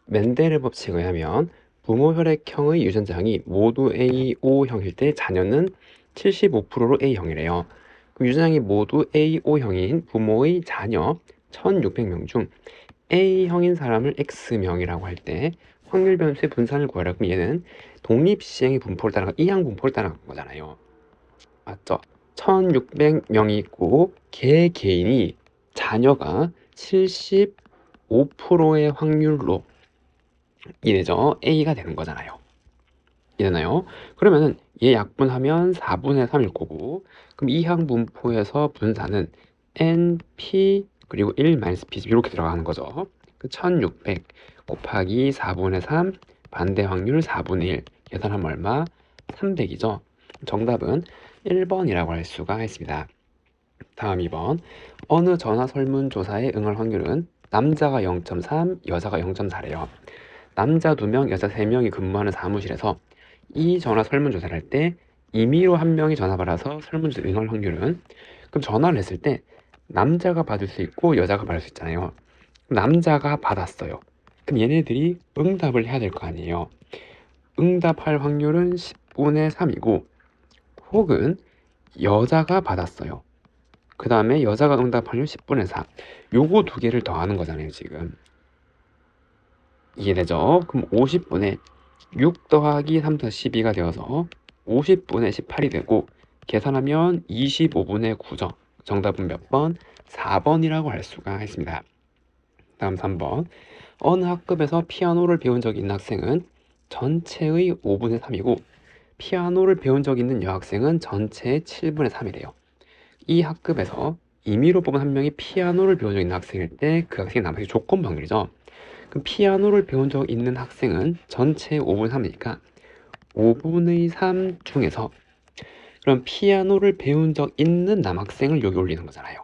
멘델의 법칙에 의하면 부모 혈액형의 유전자형이 모두 A5형일 때 자녀는 75%로 A형이래요. 그 유전자형이 모두 A5형인 부모의 자녀 1600명 중 A형인 사람을 X명이라고 할 때 확률 변수의 분산을 구하라. 그럼 얘는 독립시행의 분포를 따라가 이항 분포를 따라간 거잖아요. 맞죠? 1600명이 있고 개개인이 자녀가 75%의 확률로 이래죠. A가 되는 거잖아요. 이해되나요? 그러면은 얘 약분하면 4분의 3일 거고, 그럼 이항 분포에서 분산은 NP 그리고 1-P 이렇게 들어가는 거죠. 그 1600 곱하기 4분의 3 반대 확률 4분의 1 계산하면 얼마? 300이죠. 정답은 1번이라고 할 수가 있습니다. 다음 2번. 어느 전화 설문조사에 응할 확률은 남자가 0.3, 여자가 0.4래요. 남자 2명, 여자 3명이 근무하는 사무실에서 이 전화 설문조사를 할 때 임의로 한 명이 전화 받아서 설문조사 응할 확률은, 그럼 전화를 했을 때 남자가 받을 수 있고 여자가 받을 수 있잖아요. 남자가 받았어요. 그럼 얘네들이 응답을 해야 될 거 아니에요. 응답할 확률은 10분의 3이고, 혹은 여자가 받았어요. 그 다음에 여자가 응답할 확률 10분의 4. 요거 두 개를 더하는 거잖아요, 지금. 이해되죠? 그럼 50분의 6 더하기 3 더하기 12가 되어서 50분의 18이 되고, 계산하면 25분의 9죠. 정답은 몇 번? 4번이라고 할 수가 있습니다. 다음 3번. 어느 학급에서 피아노를 배운 적이 있는 학생은 전체의 5분의 3이고, 피아노를 배운 적이 있는 여학생은 전체의 7분의 3이래요. 이 학급에서 임의로 뽑은 한 명이 피아노를 배운 적 있는 학생일 때 그 학생이 남학생 조건 확률이죠. 그럼 피아노를 배운 적 있는 학생은 전체 5분의 3이니까 5분의 3 중에서, 그럼 피아노를 배운 적 있는 남학생을 여기 올리는 거잖아요.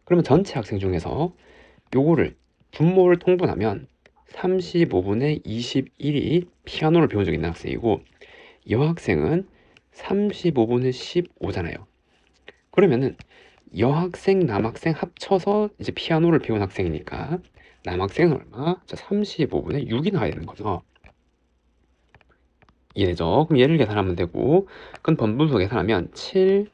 그러면 전체 학생 중에서 요거를 분모를 통분하면 35분의 21이 피아노를 배운 적 있는 학생이고, 여학생은 35분의 15잖아요. 그러면은 여학생, 남학생 합쳐서 이제 피아노를 배운 학생이니까 남학생은 얼마? 자, 35분의 6이 나와야 되는 거죠. 이해되죠? 그럼 얘를 계산하면 되고, 그럼 번분수 계산하면 7,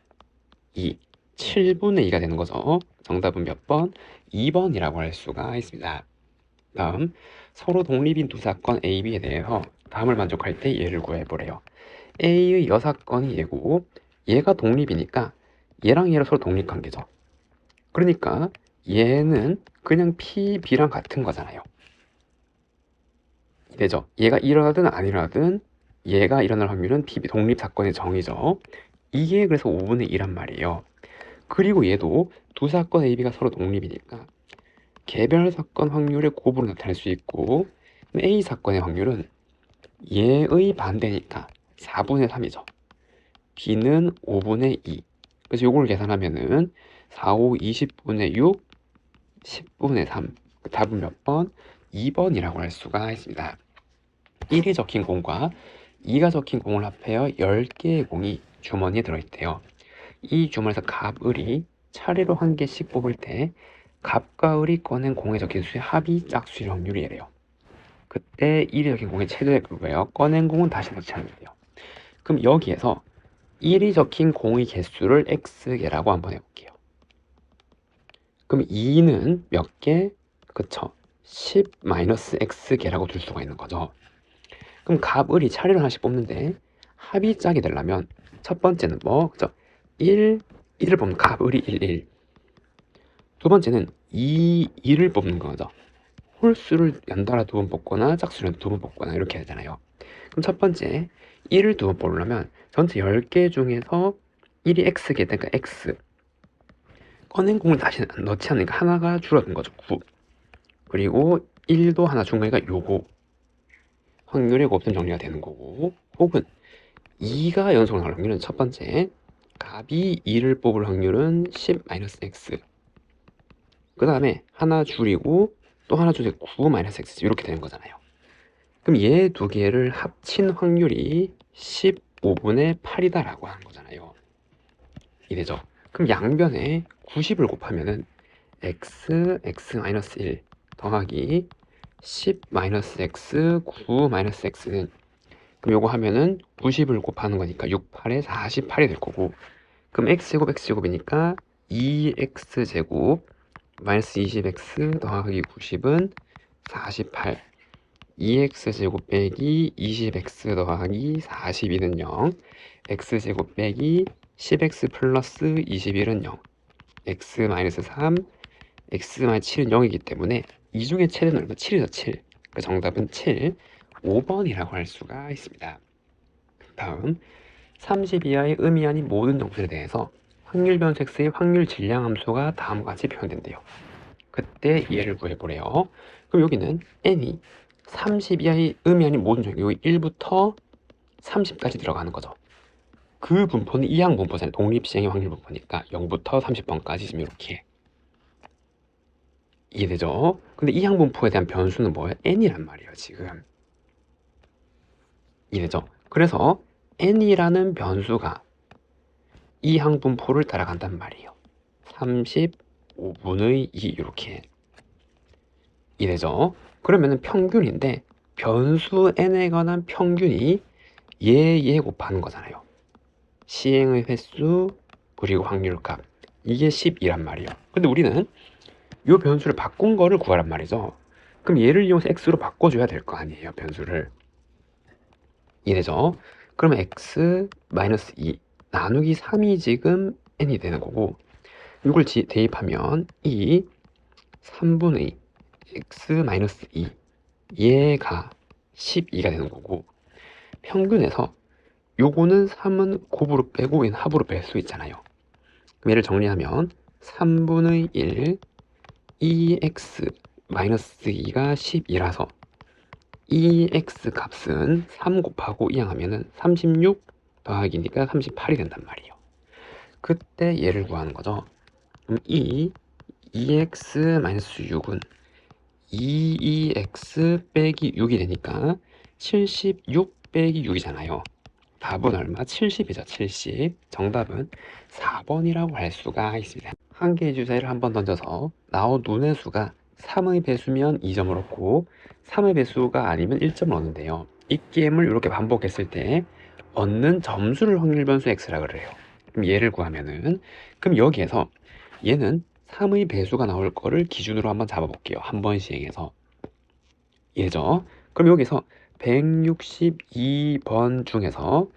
2, 7분의 2가 되는 거죠. 정답은 몇 번? 2번이라고 할 수가 있습니다. 다음, 서로 독립인 두 사건 A, B에 대해서 다음을 만족할 때 얘를 구해보래요. A의 여사건이 얘고, 얘가 독립이니까 얘랑 얘랑 서로 독립관계죠. 그러니까 얘는 그냥 P, B랑 같은 거잖아요. 되죠? 얘가 일어나든 안 일어나든 얘가 일어날 확률은 B, 독립 사건의 정의죠. 이게 그래서 5분의 2란 말이에요. 그리고 얘도 두 사건 A, B가 서로 독립이니까 개별 사건 확률의 곱으로 나타낼 수 있고, A 사건의 확률은 얘의 반대니까 4분의 3이죠. B는 5분의 2. 그래서 요걸 계산하면은 4, 5, 20분의 6, 10분의 3. 답은 몇 번? 2번이라고 할 수가 있습니다. 1이 적힌 공과 2가 적힌 공을 합하여 10개의 공이 주머니에 들어있대요. 이 주머니에서 갑, 을이 차례로 한 개씩 뽑을 때 갑과 을이 꺼낸 공에 적힌 수의 합이 짝수일 확률이 이래요. 그때 1이 적힌 공의 최대 그거예요. 꺼낸 공은 다시 넣지 않으면 돼요. 그럼 여기에서 1이 적힌 공의 개수를 x개라고 한번 해볼게요. 그럼 2는 몇 개? 그쵸? 10-x개라고 둘 수가 있는 거죠. 그럼 갑, 을이 차례로 하나씩 뽑는데 합이 짝이 되려면 첫 번째는 뭐? 그죠? 1을 뽑는 갑, 을이 1. 두 번째는 2를 뽑는 거죠. 홀수를 연달아 두 번 뽑거나 짝수를 두 번 뽑거나 이렇게 되잖아요. 그럼 첫 번째 1을 두 번 뽑으려면 전체 10개 중에서 1이 x개 되니까 x, 꺼낸 공을 다시 넣지 않으니까 하나가 줄어든 거죠. 9. 그리고 1도 하나 준 거니까 요거 확률의 곱셈 정리가 되는 거고, 혹은 2가 연속으로 나올 확률은 첫 번째 갑이 2를 뽑을 확률은 10-x, 그 다음에 하나 줄이고 또 하나 줄이고 9-x 이렇게 되는 거잖아요. 그럼 얘 두 개를 합친 확률이 15분의 8이다 라고 하는 거잖아요. 이래죠. 그럼 양변에 90을 곱하면은 x, x-1 더하기 10 마이너스 x 9 마이너스 x는 그럼 요거 하면은 90을 곱하는 거니까 6, 8에 48이 될 거고 그럼 x제곱 x제곱이니까 2x제곱 마이너스 20x 더하기 90은 48 2x제곱 빼기 20x 더하기 42는 0 x제곱 빼기 10x 플러스 21은 0 x 마이너스 3 x 마이너스 7은 0이기 때문에 이 중에 최대는 얼마? 7이죠 7. 그 정답은 7 5번이라고 할 수가 있습니다. 다음 30 이하의 의미 아닌 모든 정수에 대해서 확률 변수 x의 확률 질량 함수가 다음과 같이 표현된대요. 그때 얘를 구해보래요. 그럼 여기는 n이 30 이하의 의미 아닌 모든 정수, 여기 1부터 30까지 들어가는 거죠. 그 분포는 이항 분포잖아요. 독립시행의 확률 분포니까 0부터 30번까지 지금 이렇게 이해되죠? 근데 이항 분포에 대한 변수는 뭐예요? n이란 말이에요. 지금 이해되죠? 그래서 n이라는 변수가 이항 분포를 따라간단 말이에요. 35분의 2 이렇게 이래죠. 그러면은 평균인데 변수 n에 관한 평균이 얘 곱하는 거잖아요. 시행의 횟수 그리고 확률값 이게 10이란 말이에요. 근데 우리는 이 변수를 바꾼 거를 구하란 말이죠. 그럼 얘를 이용해서 x로 바꿔줘야 될 거 아니에요. 변수를 이래죠. 그러면 x 마이너스 2 나누기 3이 지금 n이 되는 거고 이걸 대입하면 이 3분의 x 마이너스 2 얘가 12가 되는 거고 평균에서 요거는 3은 곱으로 빼고 얘는 합으로 뺄 수 있잖아요. 그럼 얘를 정리하면 3분의 1 2x 마이너스 2가 10이라서 2x 값은 3 곱하고 이항하면은 36 더하기니까 38이 된단 말이에요. 그때 얘를 구하는 거죠. 그럼 2x 마이너스 6은 22x 빼기 6이 되니까 76 빼기 6이잖아요. 답은 얼마? 70이죠. 70. 정답은 4번이라고 할 수가 있습니다. 한 개의 주사위를 한번 던져서 나온 눈의 수가 3의 배수면 2점을 얻고 3의 배수가 아니면 1점을 얻는데요. 이 게임을 이렇게 반복했을 때 얻는 점수를 확률 변수 x라 그래요. 그럼 얘를 구하면은 그럼 여기에서 얘는 3의 배수가 나올 거를 기준으로 한번 잡아볼게요. 한 번 시행해서 얘죠. 그럼 여기서 162번 중에서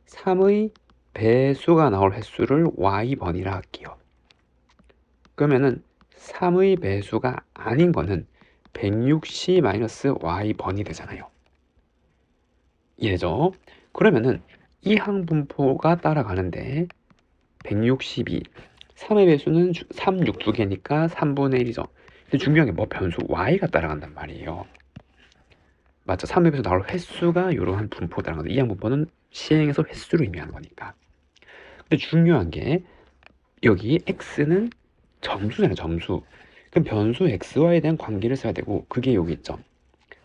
3의 배수가 나올 횟수를 y번이라 할게요. 그러면은 3의 배수가 아닌 거는 160-y번이 되잖아요. 이해죠? 그러면은 이 항분포가 따라가는데 162 3의 배수는 3, 6 두 개니까 3분의 1이죠. 근데 중요한 게 뭐 변수 y가 따라간단 말이에요. 맞죠? 3의 배수 나올 횟수가 이러한 분포 따라가는데 이 항분포는 시행에서 횟수를 의미하는 거니까. 근데 중요한 게 여기 x는 점수잖아요. 점수. 그럼 변수 xy에 대한 관계를 써야 되고 그게 여기 있죠.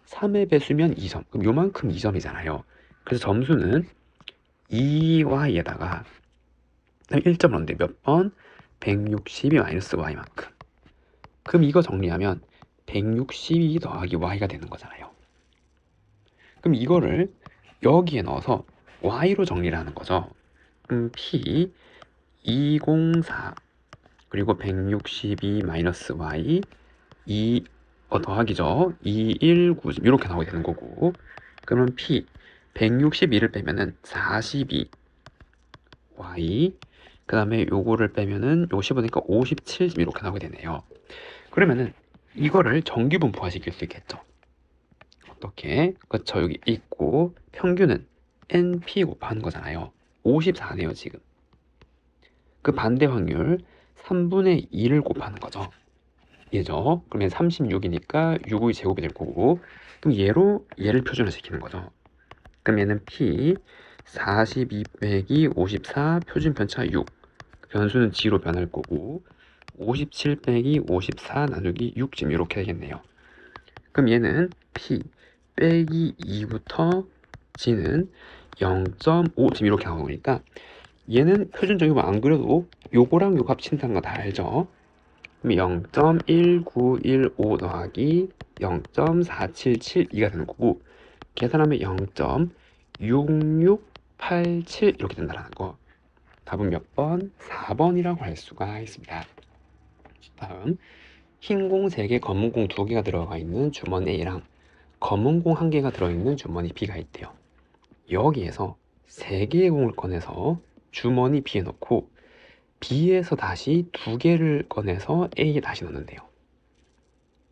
3의 배수면 2점. 그럼 요만큼 2점이잖아요. 그래서 점수는 2y에다가 1점 넣는데 몇 번? 162 마이너스 y만큼. 그럼 이거 정리하면 162 더하기 y가 되는 거잖아요. 그럼 이거를 여기에 넣어서 y로 정리를 하는 거죠. p 204 그리고 162 마이너스 y 2 더하기죠. 219 이렇게 나오게 되는 거고 그러면 p 162를 빼면은 42 y 그 다음에 요거를 빼면은 요거 씹으니까 57 이렇게 나오게 되네요. 그러면은 이거를 정규분포화 시킬 수 있겠죠. 어떻게? 그쵸 여기 있고 평균은 np 곱하는 거잖아요. 54네요 지금. 그 반대 확률 3분의 2를 곱하는 거죠. 얘죠. 그러면 36이니까 6의 제곱이 될 거고 그럼 얘를 표준화 시키는 거죠. 그럼 얘는 p 42 빼기 54 표준 편차 6 변수는 g로 변할 거고 57 빼기 54 나누기 6 지금 이렇게 되겠네요. 그럼 얘는 p 빼기 2부터 g는 0.5 지금 이렇게 나오니까 얘는 표준적이고 안 그래도 요거랑 요 값 친다는 거 다 알죠? 그럼 0.1915 더하기 0.4772가 되는 거고 계산하면 0.6687 이렇게 된다는 거. 답은 몇 번? 4번이라고 할 수가 있습니다. 다음, 흰 공 3개, 검은 공 2개가 들어가 있는 주머니 A랑 검은 공 1개가 들어있는 주머니 B가 있대요. 여기에서 3개의 공을 꺼내서 주머니 B에 넣고 B에서 다시 2개를 꺼내서 A에 다시 넣는데요.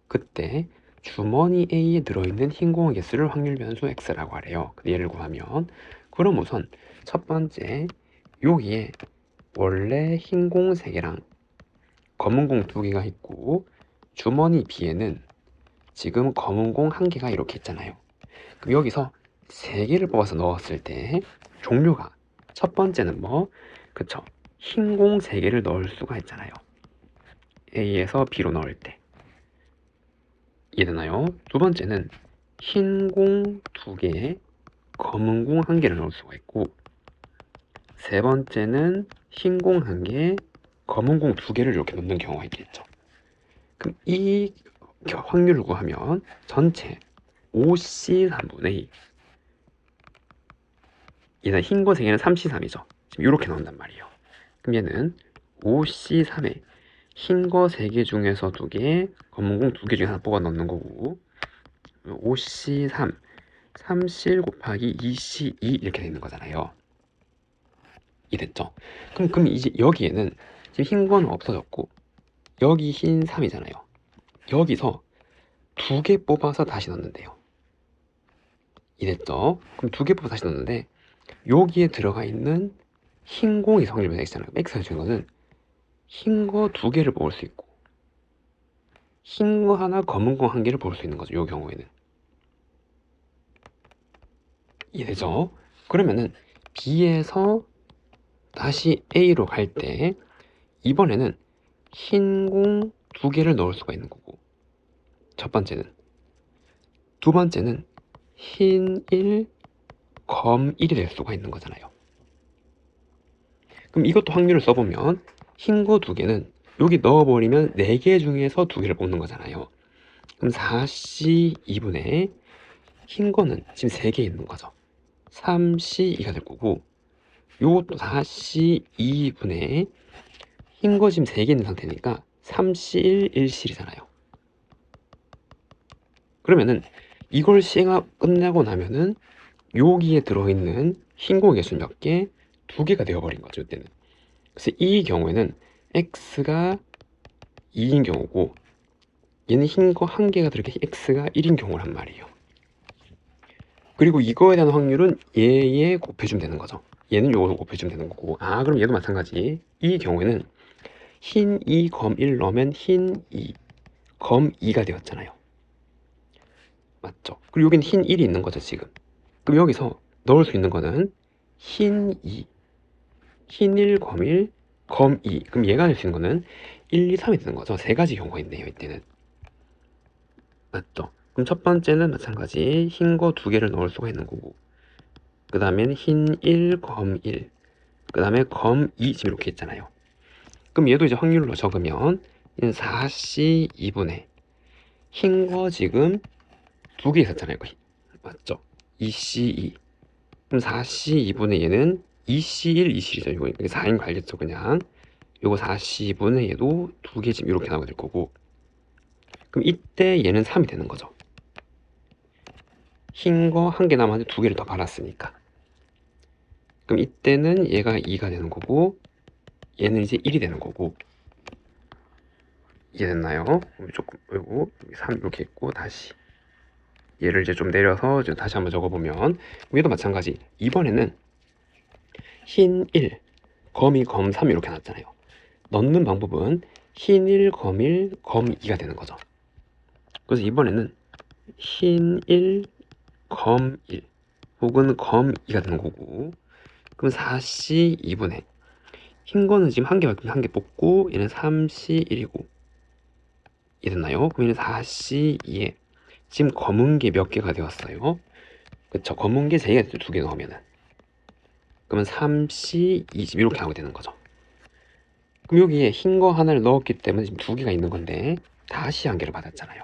그때 주머니 A에 들어있는 흰 공의 개수를 확률 변수 X라고 하래요. 예를 구하면 그럼 우선 첫 번째 여기에 원래 흰 공 3개랑 검은 공 2개가 있고 주머니 B에는 지금 검은 공 1개가 이렇게 있잖아요. 그럼 여기서 3개를 뽑아서 넣었을 때 종류가 첫 번째는 뭐? 그쵸? 흰 공 3개를 넣을 수가 있잖아요. A에서 B로 넣을 때. 이해되나요? 두 번째는 흰 공 2개에 검은 공 1개를 넣을 수가 있고 세 번째는 흰 공 1개에 검은 공 2개를 이렇게 넣는 경우가 있겠죠. 그럼 이 확률을 구하면 전체 5C3분의 2 얘는 흰 거 3개는 3C3이죠. 지금 이렇게 나온단 말이에요. 그럼 얘는 5C3에 흰 거 3개 중에서 2개, 검은 공 2개 중에 하나 뽑아 넣는 거고 5C3, 3C1 곱하기 2C2 이렇게 되는 거잖아요. 이해됐죠? 그럼 이제 여기에는 지금 흰 거는 없어졌고 여기 흰 3이잖아요. 여기서 2개 뽑아서 다시 넣는데요. 이해됐죠? 그럼 2개 뽑아서 다시 넣는데 여기에 들어가 있는 흰 공이 성질변 X잖아요. X가 주는 거는 흰 거 2개를 뽑을 수 있고 흰 거 하나, 검은 거 1개를 뽑을 수 있는 거죠. 이 경우에는. 이해되죠? 그러면은 B에서 다시 A로 갈 때 이번에는 흰 공 2개를 넣을 수가 있는 거고 첫 번째는 두 번째는 흰 1, 검 1이 될 수가 있는 거잖아요. 그럼 이것도 확률을 써보면 흰 거 2개는 여기 넣어버리면 4개 중에서 2개를 뽑는 거잖아요. 그럼 4C2분의 흰 거는 지금 3개 있는 거죠. 3C2가 될 거고 요것도 4C2분의 흰 거 지금 3개 있는 상태니까 3C1, 1C이잖아요. 그러면은 이걸 끝내고 나면은 여기에 들어있는 흰 거 개수 몇 개? 2개가 되어버린 거죠. 이때는. 그래서 이 경우에는 X가 2인 경우고 얘는 흰 거 1개가 들어있게 X가 1인 경우란 말이에요. 그리고 이거에 대한 확률은 얘에 곱해주면 되는 거죠. 얘는 요거로 곱해주면 되는 거고 그럼 얘도 마찬가지. 이 경우에는 흰 2, 검 1 넣으면 흰 2, 검 2가 되었잖아요. 맞죠? 그리고 여기는 흰 1이 있는 거죠 지금. 그럼 여기서 넣을 수 있는 거는 흰 2, 흰 1, 검 1, 검 2. 그럼 얘가 될 수 있는 거는 1, 2, 3이 되는 거죠. 3가지 경우가 있네요 이때는. 맞죠? 그럼 첫 번째는 마찬가지 흰 거 2개를 넣을 수가 있는 거고 그 다음에는 흰 1, 검 1, 그 다음에 검 2 지금 이렇게 있잖아요. 그럼 얘도 이제 확률로 적으면 4C2분의 흰 거 지금 2개 있었잖아요. 맞죠? 2C2. 그럼 4C2분의 얘는 2C1, 2C죠. 이거 4인 거 알겠죠? 그냥 요거 4C2분의 얘도 2개 지금 이렇게 나오게 될 거고 그럼 이때 얘는 3이 되는 거죠. 흰 거 1개 남았는데 2개를 더 발랐으니까. 그럼 이때는 얘가 2가 되는 거고 얘는 이제 1이 되는 거고 이해됐나요? 조금 그리고 3 이렇게 있고 다시 얘를 이제 좀 내려서 이제 다시 한번 적어보면 얘도 마찬가지. 이번에는 흰 1, 검 2, 검 3 이렇게 나왔잖아요. 넣는 방법은 흰 1, 검 1, 검 2가 되는 거죠. 그래서 이번에는 흰 1, 검 1 혹은 검 2가 되는 거고 그럼 4C2분의 흰 거는 지금 1개 밖에 1개 뽑고 얘는 3C1이고 이해됐나요? 그럼 얘는 4C2에 지금 검은 게 몇 개가 되었어요? 그쵸? 검은 게 3개가 됐죠. 2개 넣으면은 그러면 3C2 지금 이렇게 나오게 되는 거죠. 그럼 여기에 흰 거 하나를 넣었기 때문에 지금 2개가 있는 건데 다시 1개를 받았잖아요.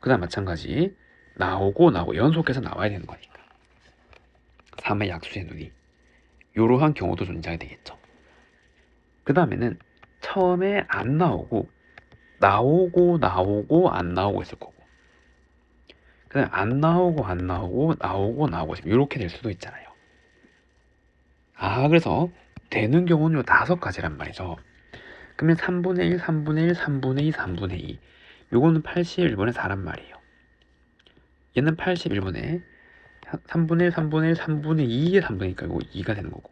그 다음 마찬가지 나오고 연속해서 나와야 되는 거니까 3의 약수의 눈이 이러한 경우도 존재하게 되겠죠. 그 다음에는 처음에 안 나오고 안 나오고 있을 거고 그 다음에 안 나오고 나오고 지금 이렇게 될 수도 있잖아요. 그래서 되는 경우는 요 5가지란 말이죠. 그러면 3분의 1, 3분의 1, 3분의 2, 3분의 2 요거는 81분의 4란 말이에요. 얘는 81분의 3분의 1, 3분의 1, 3분의 2의 3분이니까 이거 2가 되는 거고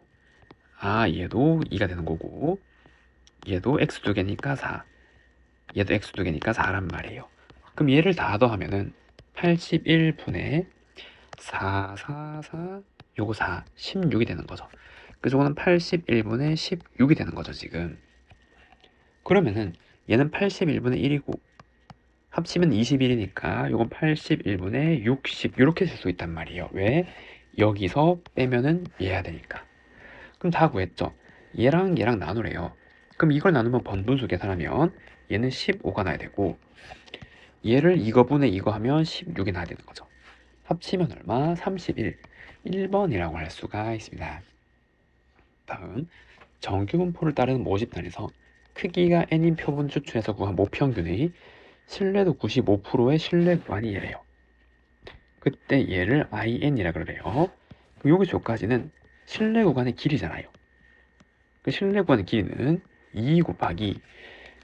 얘도 2가 되는 거고 얘도 x 2개니까 4 얘도 x 2개니까 4란 말이에요. 그럼 얘를 다 더하면은 81분의 4, 4, 4 요거 4, 16이 되는 거죠. 그래서 이거는 81분의 16이 되는 거죠 지금. 그러면은 얘는 81분의 1이고 합치면 21이니까 요건 81분의 60 이렇게 쓸 수 있단 말이에요. 왜? 여기서 빼면은 얘야 되니까. 그럼 다 구했죠. 얘랑 나누래요. 그럼 이걸 나누면 번분수 계산하면 얘는 15가 나야 되고 얘를 이거분의 이거 하면 16이 나야 되는 거죠. 합치면 얼마? 31. 1번이라고 할 수가 있습니다. 다음 정규분포를 따르는 모집단에서 크기가 n인 표본 추출해서 구한 모평균의 신뢰도 95%의 신뢰 구간이 얘래요. 그때 얘를 IN이라 그래요. 여기서 여기까지는 신뢰 구간의 길이잖아요. 그 신뢰 구간의 길이는 2 곱하기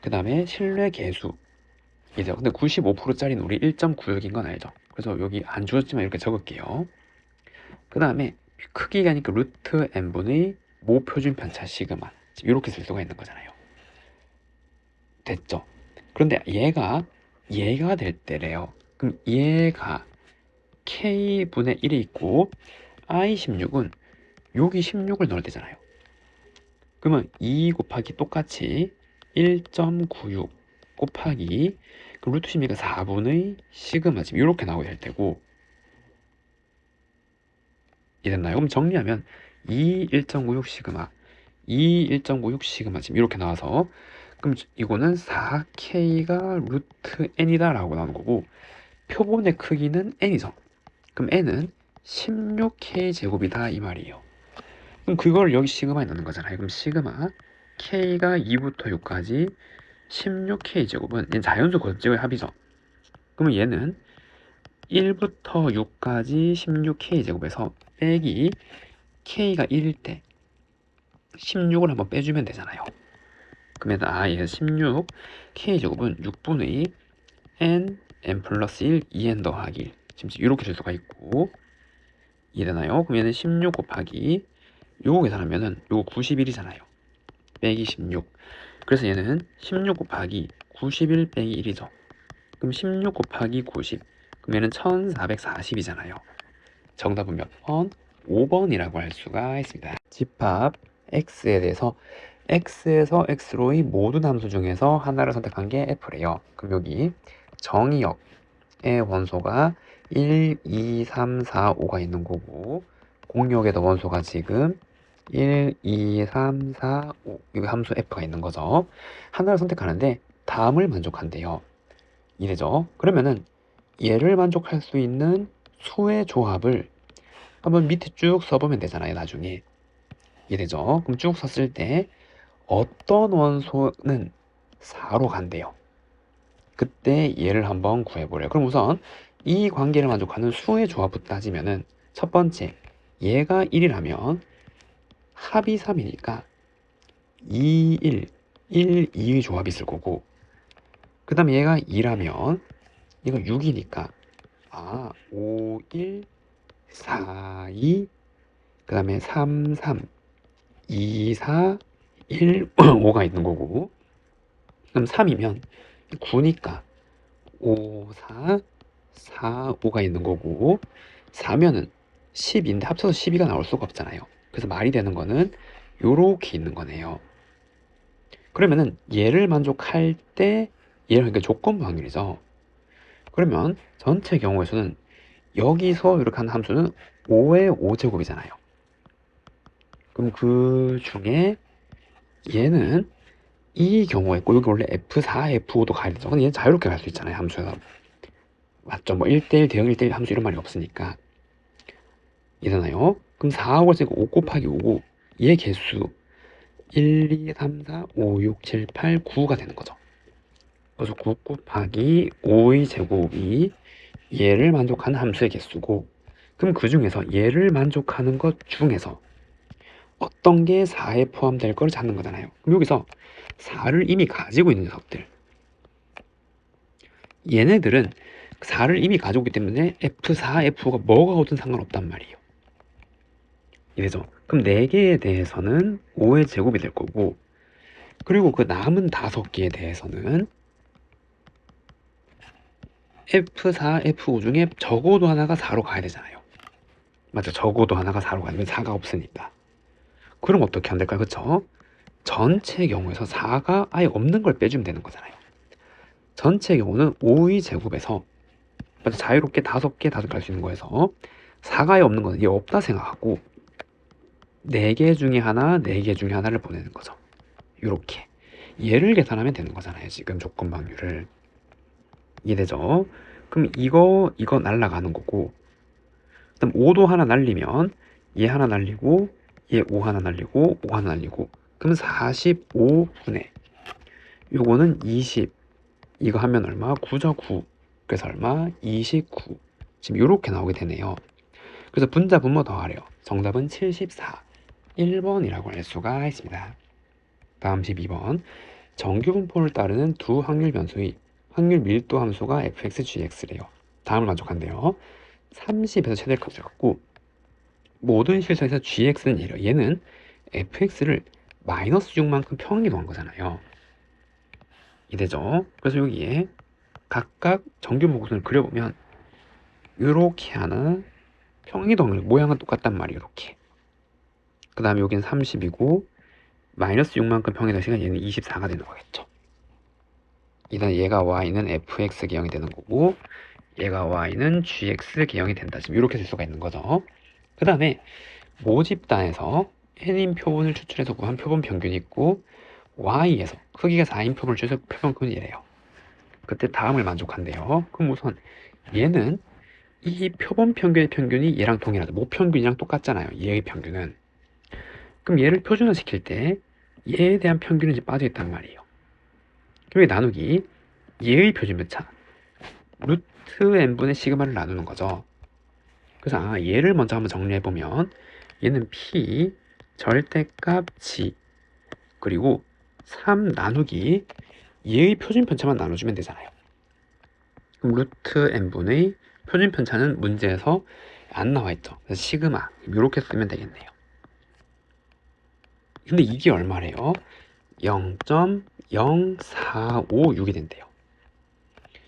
그 다음에 신뢰 개수 이죠. 근데 95%짜리는 우리 1.96인 건 알죠. 그래서 여기 안 주었지만 이렇게 적을게요. 그 다음에 크기가니까 루트 n분의 모표준 편차 시그마 이렇게 쓸 수가 있는 거잖아요. 됐죠? 그런데 얘가 될 때래요. 그럼 얘가 k분의 1이 있고 i16은 여기 16을 넣을 때잖아요. 그러면 2 곱하기 똑같이 1.96 곱하기 그 루트 16이 4분의 시그마 지금 이렇게 나오게 될 테고 이해됐나요? 그럼 정리하면 2 1.96 시그마 2 1.96 시그마 지금 이렇게 나와서 그럼 이거는 4k가 루트 n이다 라고 나오는 거고 표본의 크기는 n이죠. 그럼 n은 16k 제곱이다 이 말이에요. 그럼 그걸 여기 시그마에 넣는 거잖아요. 그럼 시그마 k가 2부터 6까지 16k 제곱은 얘는 자연수 거듭제의 합이죠. 그러면 얘는 1부터 6까지 16k 제곱에서 빼기 k가 1일 때 16을 한번 빼주면 되잖아요. 그러면 얘 16 k 제곱은 6분의 n 플러스 1 2n 더하기 1 지금 이렇게 될 수가 있고 이해되나요? 그럼 얘는 16 곱하기 요거 계산하면은 요거 91이잖아요. 빼기 16 그래서 얘는 16 곱하기 91 빼기 1이죠. 그럼 16 곱하기 90 그럼 얘는 1440이잖아요. 정답은 몇 번? 5번이라고 할 수가 있습니다. 집합 x에 대해서 x에서 x로의 모든 함수 중에서 하나를 선택한 게 f래요. 그럼 여기 정의역의 원소가 1, 2, 3, 4, 5가 있는 거고 공역에도 원소가 지금 1, 2, 3, 4, 5 여기 함수 f가 있는 거죠. 하나를 선택하는데 다음을 만족한대요. 이래죠. 그러면은 얘를 만족할 수 있는 수의 조합을 한번 밑에 쭉 써보면 되잖아요. 나중에 이래죠. 그럼 쭉 썼을 때 어떤 원소는 4로 간대요. 그때 얘를 한번 구해보래요. 그럼 우선 이 관계를 만족하는 수의 조합부터 따지면은 첫 번째 얘가 1이라면 합이 3이니까 2, 1, 1, 2의 조합이 있을 거고 그 다음에 얘가 2라면 얘가 6이니까 5, 1, 4, 2 그 다음에 3, 3, 2, 4, 1, 5가 있는 거고 그럼 3이면 9니까 5, 4, 4, 5가 있는 거고 4면은 10인데 합쳐서 12가 나올 수가 없잖아요. 그래서 말이 되는 거는 요렇게 있는 거네요. 그러면은 얘를 만족할 때 얘를 그러니까 조건부 확률이죠. 그러면 전체 경우에서는 여기서 이렇게 하는 함수는 5의 5제곱이잖아요. 그럼 그 중에 얘는 이 경우에 있고 여기 원래 F4, F5도 가야 되죠. 근데 얘는 자유롭게 갈 수 있잖아요. 함수에서. 맞죠? 뭐 1대1 대응 1대1 함수 이런 말이 없으니까. 이잖아요. 그럼 4하고 있으니까 5 곱하기 5고 얘 개수 1, 2, 3, 4, 5, 6, 7, 8, 9가 되는 거죠. 그래서 9 곱하기 5의 제곱이 얘를 만족하는 함수의 개수고, 그럼 그 중에서 얘를 만족하는 것 중에서 어떤 게 4에 포함될 걸 찾는 거잖아요. 그럼 여기서 4를 이미 가지고 있는 녀석들, 얘네들은 4를 이미 가지고 있기 때문에 F4, F5가 뭐가 오든 상관없단 말이에요. 이래죠. 그럼 4개에 대해서는 5의 제곱이 될 거고, 그리고 그 남은 5개에 대해서는 F4, F5 중에 적어도 하나가 4로 가야 되잖아요. 맞죠? 적어도 하나가 4로 가야 되면 4가 없으니까. 그럼 어떻게 하면 될까요? 그쵸? 전체 경우에서 4가 아예 없는 걸 빼주면 되는 거잖아요. 전체 경우는 5의 제곱에서 자유롭게 5개 갈 수 있는 거에서 4가 아예 없는 건 얘 없다 생각하고 4개 중에 하나, 4개 중에 하나를 보내는 거죠. 이렇게 얘를 계산하면 되는 거잖아요. 지금 조건 방률을. 이해되죠? 그럼 이거 날라가는 거고, 그다음 5도 하나 날리면 얘 하나 날리고 얘 5 하나 날리고 5 하나 날리고, 그럼 45분의 요거는 20, 이거 하면 얼마? 9죠 9. 그래서 얼마? 29. 지금 이렇게 나오게 되네요. 그래서 분자 분모 더하래요. 정답은 74, 1번이라고 할 수가 있습니다. 다음 12번. 정규분포를 따르는 두 확률 변수의 확률 밀도 함수가 fx, gx래요. 다음을 만족한대요. 30에서 최대값을 갖고 모든 실수에서 gx는 이래요. 얘는 fx를 마이너스 6만큼 평이동한 거잖아요. 이되죠? 그래서 여기에 각각 정규분포를 그려보면 이렇게 하나 평이동한 모양은 똑같단 말이에요. 이렇게. 그 다음에 여기는 30이고 마이너스 6만큼 평이동한 시간 얘는 24가 되는 거겠죠. 일단 얘가 y는 fx 계형이 되는 거고 얘가 y는 gx 계형이 된다. 지금 이렇게 될 수가 있는 거죠. 그 다음에 모집단에서 n인 표본을 추출해서 구한 표본 평균이 있고 y에서 크기가 4인 표본을 추출해서 표본 평균이래요. 그때 다음을 만족한대요. 그럼 우선 얘는 이 표본 평균의 평균이 얘랑 동일하죠. 모평균이랑 똑같잖아요. 얘의 평균은. 그럼 얘를 표준화 시킬 때 얘에 대한 평균은 이제 빠져있단 말이에요. 그럼 나누기 얘의 표준편차 루트 n분의 시그마를 나누는 거죠. 그래서 얘를 먼저 한번 정리해보면 얘는 p 절대값 g 그리고 3 나누기 얘의 표준편차만 나눠주면 되잖아요. 그럼 루트 n분의 표준편차는 문제에서 안 나와있죠. 그래서 시그마 이렇게 쓰면 되겠네요. 근데 이게 얼마래요? 0.0456이 된대요.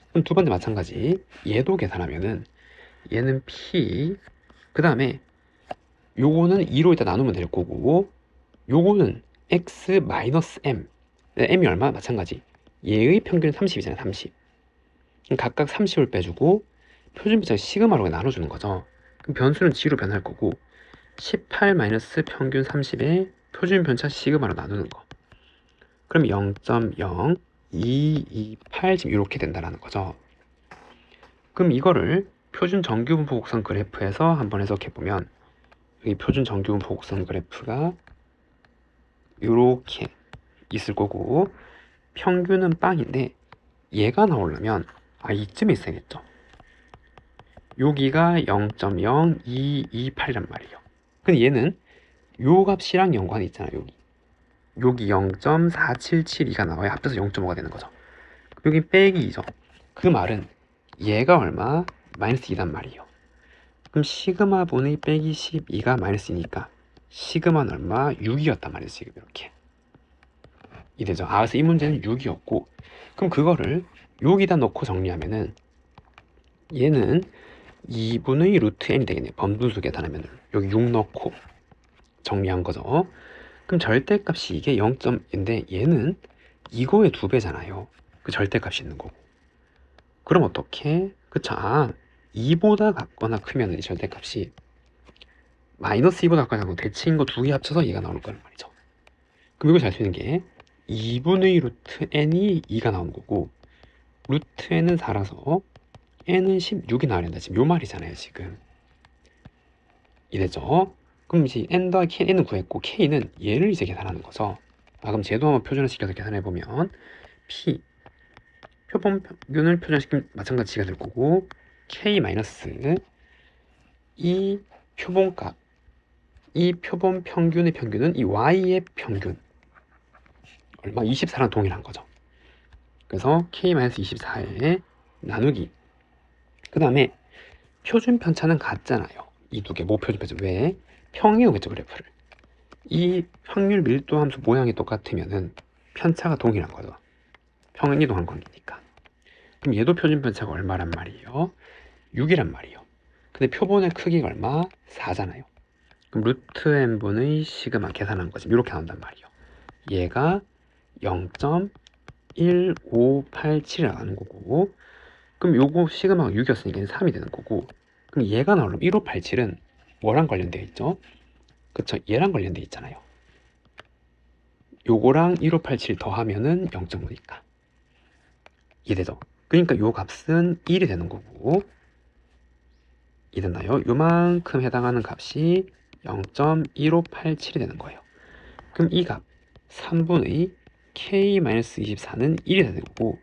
그럼 두 번째 마찬가지 얘도 계산하면은 얘는 p 그 다음에 요거는 2로 이따 나누면 될 거고 요거는 x 마이너스 m m이 얼마? 마찬가지 얘의 평균은 30이잖아요. 30 그럼 각각 30을 빼주고 표준편차 시그마로 나눠주는 거죠. 그럼 변수는 g로 변할 거고 18 마이너스 평균 30에 표준편차 시그마로 나누는 거 그럼 0.0228 지금 이렇게 된다라는 거죠. 그럼 이거를 표준 정규분포 곡선 그래프에서 한번 해석해보면 여기 표준 정규분포 곡선 그래프가 이렇게 있을 거고 평균은 빵인데 얘가 나오려면 이쯤에 있어야겠죠. 여기가 0.0228이란 말이에요. 근데 얘는 요 값이랑 연관이 있잖아요. 여기 0.4772가 나와야 합쳐서 0.5가 되는 거죠. 여기 빼기 2죠. 그 말은 얘가 얼마? 마이너스 2단 말이에요. 그럼 시그마 분의 빼기 12가 마이너스 2니까 시그마는 얼마? 6이었단 말이에요. 지금 이렇게 이되죠. 그래서 이 문제는 6이었고 그럼 그거를 여기다 넣고 정리하면은 얘는 2분의 루트 n이 되겠네요. 범분수 계산하면 여기 6 넣고 정리한 거죠. 그럼 절대값이 이게 0.인데 얘는 이거의 2배잖아요. 그 절대값이 있는 거고. 그럼 어떻게? 그쵸? 2보다 같거나 크면 이 절대값이 마이너스 2보다 같거나 하고 대칭인 거 두 개 합쳐서 얘가 나올 거란 말이죠. 그럼 이거 잘 수 있는 게 2분의 루트 n이 2가 나오는 거고 루트 n은 4라서 n은 16이 나와야 된다. 지금 요 말이잖아요, 지금. 이래죠? 그럼 이제 n 더하기 n은 구했고 k는 얘를 이제 계산하는 거죠. 그럼 쟤도 한번 표준을 시켜서 계산해 보면 p 표본 평균을 표준시키면 마찬가지가 될 거고 k 마이너스 이 표본값 이 표본 평균의 평균은 이 y의 평균 얼마 24랑 동일한 거죠. 그래서 k-24에 나누기 그 다음에 표준 편차는 같잖아요. 이 두 개 모표준 편차 왜? 평이오겠죠 그래프를. 이 확률 밀도 함수 모양이 똑같으면은 편차가 동일한 거죠. 평행이동한 관계니까. 그럼 얘도 표준 편차가 얼마란 말이에요? 6이란 말이에요. 근데 표본의 크기가 얼마? 4잖아요. 그럼 루트 n분의 시그마 계산한 거지. 이렇게 나온단 말이에요. 얘가 0.1587이라는 거고 그럼 요거 시그마가 6이었으니까 3이 되는 거고 그럼 얘가 나오려면 1587은 뭐랑 관련되어 있죠? 그쵸, 얘랑 관련되어 있잖아요. 요거랑 1587 더하면은 0.5니까 이되죠. 그러니까 요 값은 1이 되는 거고 이됐나요? 요만큼 해당하는 값이 0.1587이 되는 거예요. 그럼 이 값 3분의 k-24는 1이 되는 거고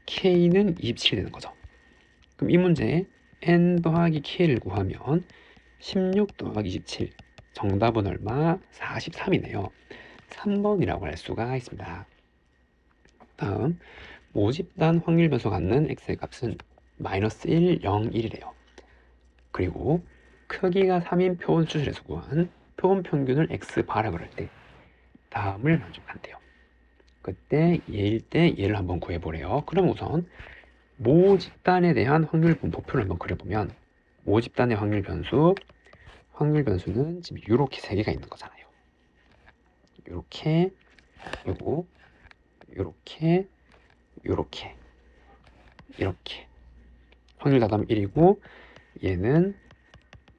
k는 27이 되는 거죠. 그럼 이 문제에 n 더하기 k를 구하면 16 더하기 27 정답은 얼마? 43이네요. 3번이라고 할 수가 있습니다. 다음 모집단 확률 변수 갖는 x의 값은 마이너스 1, 0, 1이래요. 그리고 크기가 3인 표본 수술에서 구한 표본 평균을 x바라 그럴 때 다음을 만족한대요. 그때 얘일 때 얘를 한번 구해보래요. 그럼 우선 모집단에 대한 확률 분포표를 한번 그려보면 모집단의 확률 변수는 지금 이렇게 세 개가 있는 거잖아요. 요렇게 그리고 요렇게 요렇게 이렇게 확률 다담 1이고 얘는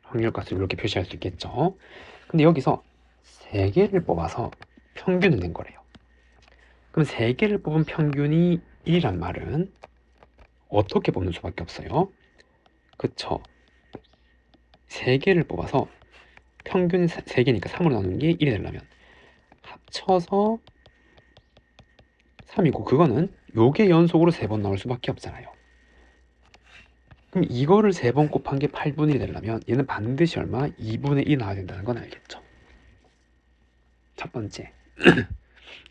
확률값을 이렇게 표시할 수 있겠죠. 근데 여기서 3개를 뽑아서 평균을 낸 거래요. 그럼 3개를 뽑은 평균이 1이란 말은 어떻게 뽑는 수밖에 없어요? 그쵸. 3개를 뽑아서 평균 3개니까 3으로 나누는 게 1이 되려면 합쳐서 3이고 그거는 요게 연속으로 3번 나올 수밖에 없잖아요. 그럼 이거를 3번 곱한 게 8분의 1이 되려면 얘는 반드시 얼마? 2분의 1 나와야 된다는 건 알겠죠? 첫 번째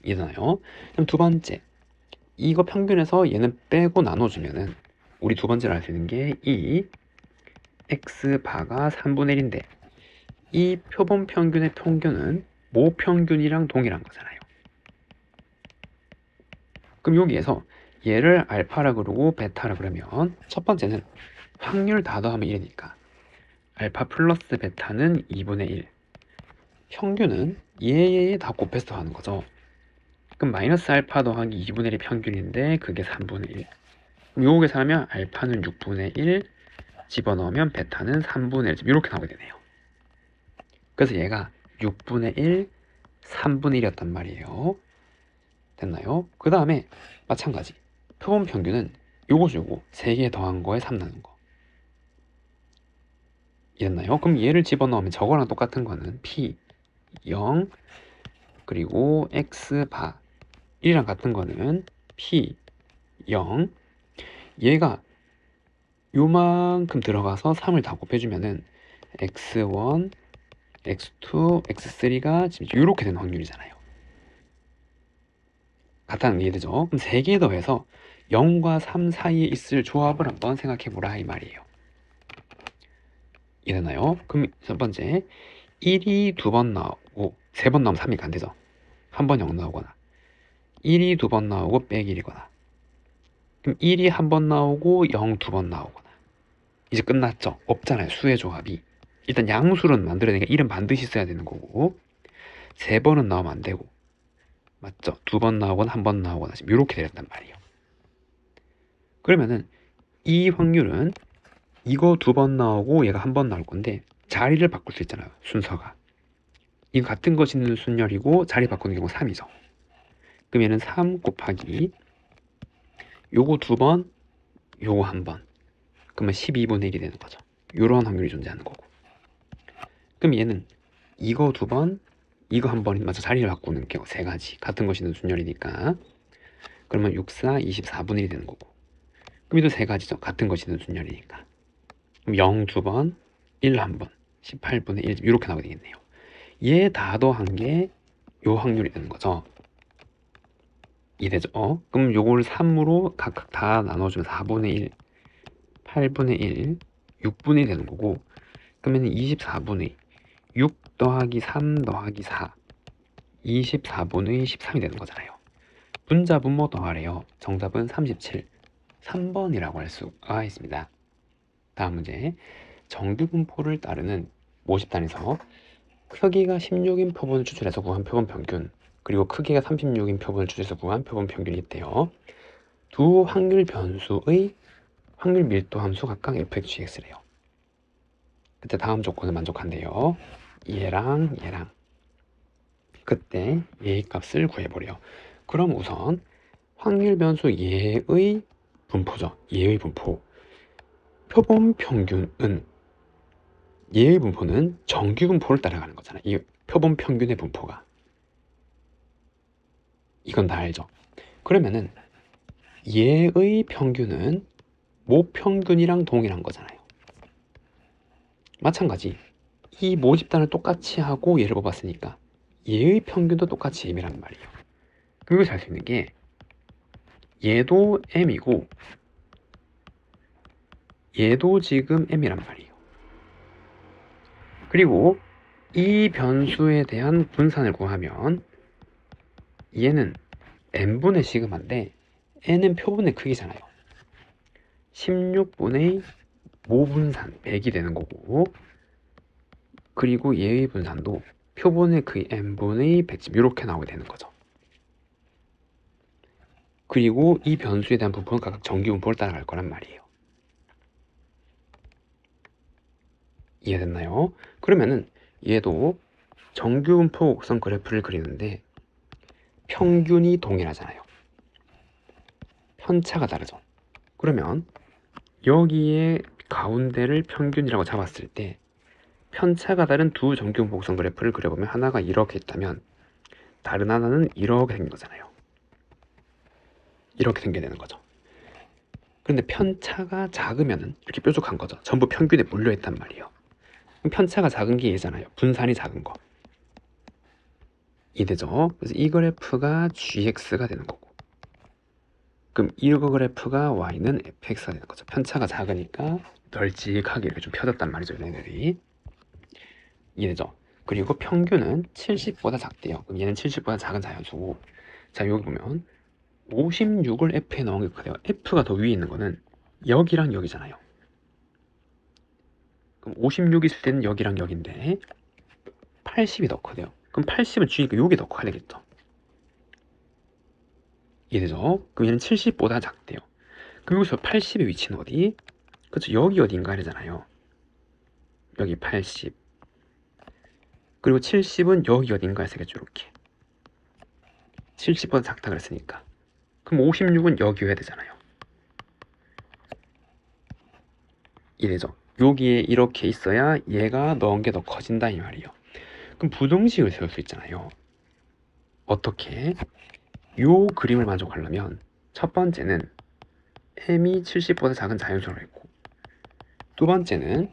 이잖아요. 그럼 두 번째 이거 평균에서 얘는 빼고 나눠주면은 우리 두 번째로 알 수 있는 게 이 x바가 3분의 1인데 이 표본 평균의 평균은 모평균이랑 동일한 거잖아요. 그럼 여기에서 얘를 알파라 그러고 베타라 그러면 첫 번째는 확률 다 더하면 1이니까 알파 플러스 베타는 2분의 1 평균은 얘 다 곱해서 하는 거죠. 그럼 마이너스 알파 더하기 2분의 1이 평균인데 그게 3분의 1 그럼 요거 계산하면 알파는 6분의 1 집어넣으면 베타는 3분의 1 이렇게 나오게 되네요. 그래서 얘가 6분의 1 3분의 1이었단 말이에요. 됐나요? 그 다음에 마찬가지 표본 평균은 요거 3개 더한 거에 3 나눈 거 이랬나요? 그럼 얘를 집어넣으면 저거랑 똑같은 거는 p 0 그리고 x바 1이랑 같은 거는 p 0 얘가 요만큼 들어가서 3을 다 곱해주면은 x1 x2 x3가 지금 이렇게 되는 확률이잖아요. 같다는 게 이해되죠? 그럼 3개 더해서 0과 3 사이에 있을 조합을 한번 생각해보라 이 말이에요. 이해되나요? 그럼 첫 번째 1이 2번 나오고 3번 나오면 3이 안 되죠. 한 번 0 나오거나 1이 2번 나오고 빼기 1이거나 그럼 1이 한 번 나오고 0 2번 나오거나 이제 끝났죠. 없잖아요. 수의 조합이. 일단 양수는 만들어내니까 1은 반드시 써야 되는 거고 3번은 나오면 안 되고 맞죠? 2번 나오거나 한 번 나오거나 지금 이렇게 되었단 말이에요. 그러면은 이 확률은 이거 2번 나오고 얘가 한 번 나올 건데 자리를 바꿀 수 있잖아요. 순서가. 이거 같은 것이 있는 순열이고 자리 바꾸는 경우 3이죠. 그럼 얘는 3 곱하기 요거 2번 요거 1번 그러면 12분의 1이 되는 거죠. 이런 확률이 존재하는 거고. 그럼 얘는 이거 두 번, 이거 한 번이 맞아 자리를 바꾸는 게 세 가지. 같은 것이 있는 순열이니까. 그러면 6, 4, 24분의 1이 되는 거고. 그럼 이도 세 가지죠. 같은 것이 있는 순열이니까. 그럼 0 두 번, 1 한 번, 18분의 1 이렇게 나오게 되겠네요. 얘 다 더한 게 요 확률이 되는 거죠. 이해되죠? 그럼 요걸 3으로 각각 다 나눠주면 4분의 1, 8분의 1, 6분의 1 되는 거고, 그러면 24분의 6 더하기 3 더하기 4, 24분의 13이 되는 거잖아요. 분자 분모 더하래요. 정답은 37, 3번이라고 할 수가 있습니다. 다음 문제. 정규분포를 따르는 모집단에서 크기가 16인 표본을 추출해서 구한 표본 평균, 그리고 크기가 36인 표본을 추출해서 구한 표본 평균이 있대요. 두 확률 변수의 확률 밀도 함수 각각 fxgx래요. 그때 다음 조건을 만족한대요. 얘랑 얘랑. 그때 얘의 값을 구해보래요. 그럼 우선 확률 변수 얘의 분포죠. 얘의 분포. 표본 평균은 얘의 분포는 정규 분포를 따라가는 거잖아요. 이 표본 평균의 분포가. 이건 다 알죠. 그러면은 얘의 평균은 모평균이랑 동일한 거잖아요. 마찬가지 이 모집단을 똑같이 하고 얘를 뽑았으니까 얘의 평균도 똑같이 m이란 말이에요. 그리고 잘 수 있는 게 얘도 m이고 얘도 지금 m이란 말이에요. 그리고 이 변수에 대한 분산을 구하면 얘는 n분의 시그마인데 n은 표본의 크기잖아요. 16분의 모분산 100이 되는 거고, 그리고 얘의 분산도 표본의 크기 n분의 100쯤 이렇게 나오게 되는 거죠. 그리고 이 변수에 대한 분포는 각각 정규분포를 따라갈 거란 말이에요. 이해됐나요? 그러면은 얘도 정규분포 곡선 그래프를 그리는데 평균이 동일하잖아요. 편차가 다르죠. 그러면 여기에 가운데를 평균이라고 잡았을 때 편차가 다른 두 정규분포 곡선 그래프를 그려보면 하나가 이렇게 있다면 다른 하나는 이렇게 생긴 거잖아요. 이렇게 생겨야 되는 거죠. 그런데 편차가 작으면은 이렇게 뾰족한 거죠. 전부 평균에 몰려있단 말이에요. 그럼 편차가 작은 게 얘잖아요. 분산이 작은 거. 이해되죠? 그래서 이 그래프가 gx가 되는 거고, 그럼 이 그래프가 y는 fx가 되는 거죠. 편차가 작으니까 널찍하게 이렇게 좀 펴졌단 말이죠, 얘네들이. 이해되죠? 그리고 평균은 70보다 작대요. 그럼 얘는 70보다 작은 자연수고, 자 여기 보면 56을 f에 넣은 게 그래요. f가 더 위에 있는 거는 여기랑 여기잖아요. 그럼 56 있을 때는 여기랑 여기인데 80이 더 커요. 그럼 80은 주니까 여기 더 커야 되겠죠. 이해되죠? 그럼 얘는 70보다 작대요. 그럼 여기서 80의 위치는 어디? 그렇죠. 여기 어딘가 이러잖아요. 여기 80. 그리고 70은 여기 어딘가에 쓰겠죠. 이렇게 70보다 작다 그랬으니까. 그럼 56은 여기 해야 되잖아요. 이래죠. 여기에 이렇게 있어야 얘가 넣은 게 더 커진다 이 말이에요. 그럼 부등식을 세울 수 있잖아요. 어떻게? 요 그림을 만족하려면 첫 번째는 m이 70보다 작은 자연수로 했고, 두 번째는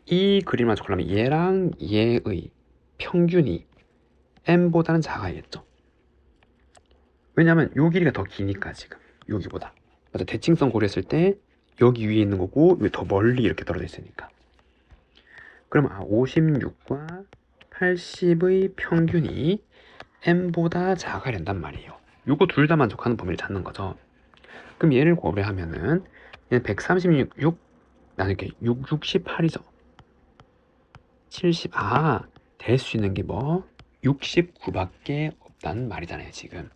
이 그림을 만족하려면 얘랑 얘의 평균이 m보다는 작아야겠죠. 왜냐면 요 길이가 더 기니까 지금 여기보다. 맞아, 대칭성 고려했을 때 여기 위에 있는 거고 여기 더 멀리 이렇게 떨어져 있으니까. 그럼 56과 80의 평균이 m보다 작아야 된단 말이에요. 요거 둘 다 만족하는 범위를 찾는 거죠. 그럼 얘를 고려하면은 얘는 136 나누기 68이죠. 70, 될 수 있는 게 뭐? 69밖에 없다는 말이잖아요, 지금.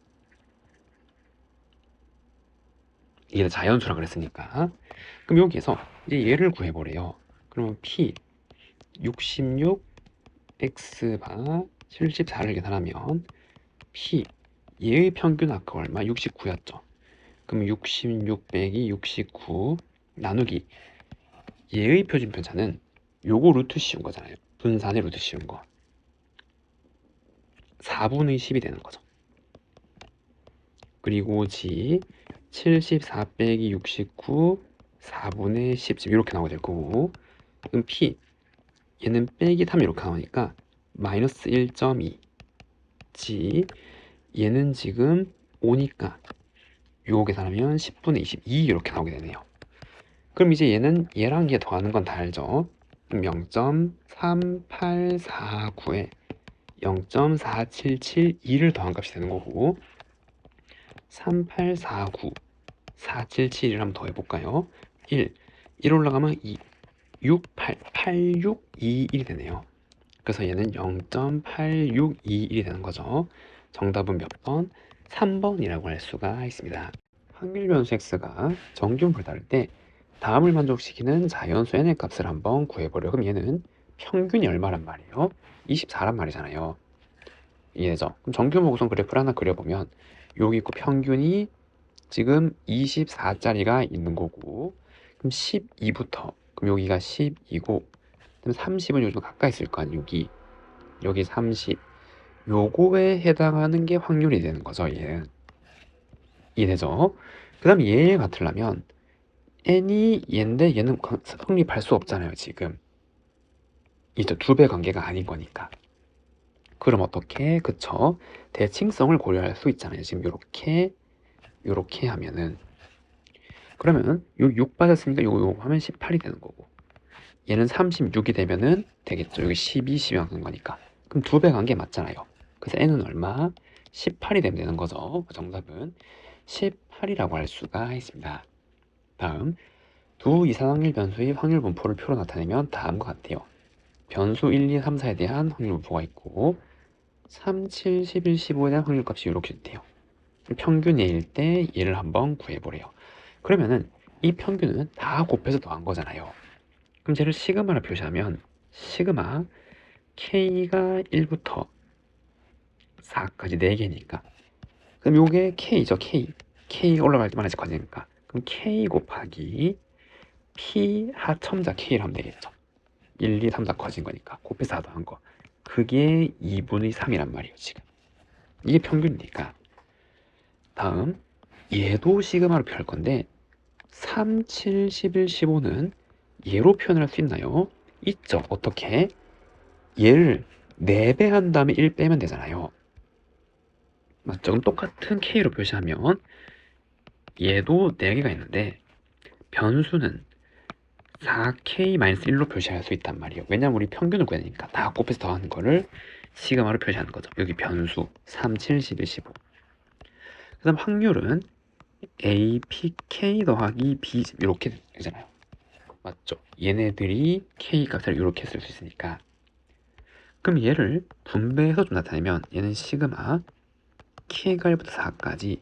이게 자연수라 그랬으니까. 그럼 여기에서 이제 얘를 구해보래요. 그러면 p 66 x바 74를 계산하면 p 얘의 평균 아까 얼마? 69였죠. 그럼 66 빼기 69 나누기 얘의 표준편차는 요거 루트 씌운 거잖아요. 분산의 루트 씌운 거. 4분의 10이 되는 거죠. 그리고 지 74 빼기 69 4분의 10 지금 이렇게 나오게 될 거고, 그럼 P 얘는 빼기 3 이렇게 나오니까 마이너스 1.2 지 얘는 지금 5니까 요거 계산하면 10분의 22 이렇게 나오게 되네요. 그럼 이제 얘는 얘랑 얘 더하는 건 다 알죠? 0.3849에 0.4772를 더한 값이 되는 거고, 3849 477을 한번 더 해볼까요? 1 올라가면 2 8621이 되네요. 그래서 얘는 0.8621이 되는 거죠. 정답은 몇 번? 3번이라고 할 수가 있습니다. 확률 변수 x가 정규분포에 따를 때 다음을 만족시키는 자연수 n의 값을 한번 구해보려. 그럼 얘는 평균이 얼마란 말이에요? 24란 말이잖아요. 이해되죠? 그럼 정규모 구성 그래프를 하나 그려보면 여기 있고 평균이 지금 24짜리가 있는 거고, 그럼 12부터, 그럼 여기가 12고, 그럼 30은 요즘 가까이 있을 거 아니에요. 여기 30. 요거에 해당하는 게 확률이 되는 거죠, 얘는. 이해되죠? 그 다음 얘 같으려면 n이 얘인데 얘는 성립할 수 없잖아요, 지금. 이제 두 배 관계가 아닌 거니까. 그럼 어떻게? 그쵸? 대칭성을 고려할 수 있잖아요. 지금 요렇게 하면은. 그러면 요 6 빠졌으니까 요거 하면 18이 되는 거고, 얘는 36이 되면은 되겠죠. 여기 12, 12 하는 거니까. 그럼 두 배 관계 맞잖아요. 그래서 n은 얼마? 18이 되면 되는 거죠. 정답은 18이라고 할 수가 있습니다. 다음, 두 이상확률 변수의 확률 분포를 표로 나타내면 다음과 같아요. 변수 1, 2, 3, 4에 대한 확률 분포가 있고 3, 7, 11, 15에 대한 확률값이 이렇게 돼요. 평균 A일 때 얘를 한번 구해보래요. 그러면은 이 평균은 다 곱해서 더한 거잖아요. 그럼 쟤를 시그마로 표시하면 시그마 K가 1부터 4까지 4개니까, 그럼 요게 K죠. K가 올라갈 때마다 커지니까, 그럼 K 곱하기 P 하첨자 K를 하면 되겠죠. 1, 2, 3, 4 커진 거니까 곱해서 더한 거, 그게 2분의 3이란 말이에요. 지금 이게 평균이니까. 다음 얘도 시그마로 표할 건데 3, 7, 11, 15는 얘로 표현할 수 있나요? 있죠. 어떻게? 얘를 4배 한 다음에 1 빼면 되잖아요. 맞죠? 그럼 똑같은 K로 표시하면 얘도 4개가 있는데 변수는 4K-1로 표시할 수 있단 말이에요. 왜냐면 우리 평균을 구해야 되니까 다 곱해서 더하는 거를 시그마로 표시하는 거죠. 여기 변수 3, 7, 11, 15. 그 다음 확률은 APK 더하기 B 이렇게 되잖아요. 맞죠? 얘네들이 K 값을 이렇게 쓸 수 있으니까. 그럼 얘를 분배해서 좀 나타내면 얘는 시그마 K가 1부터 4까지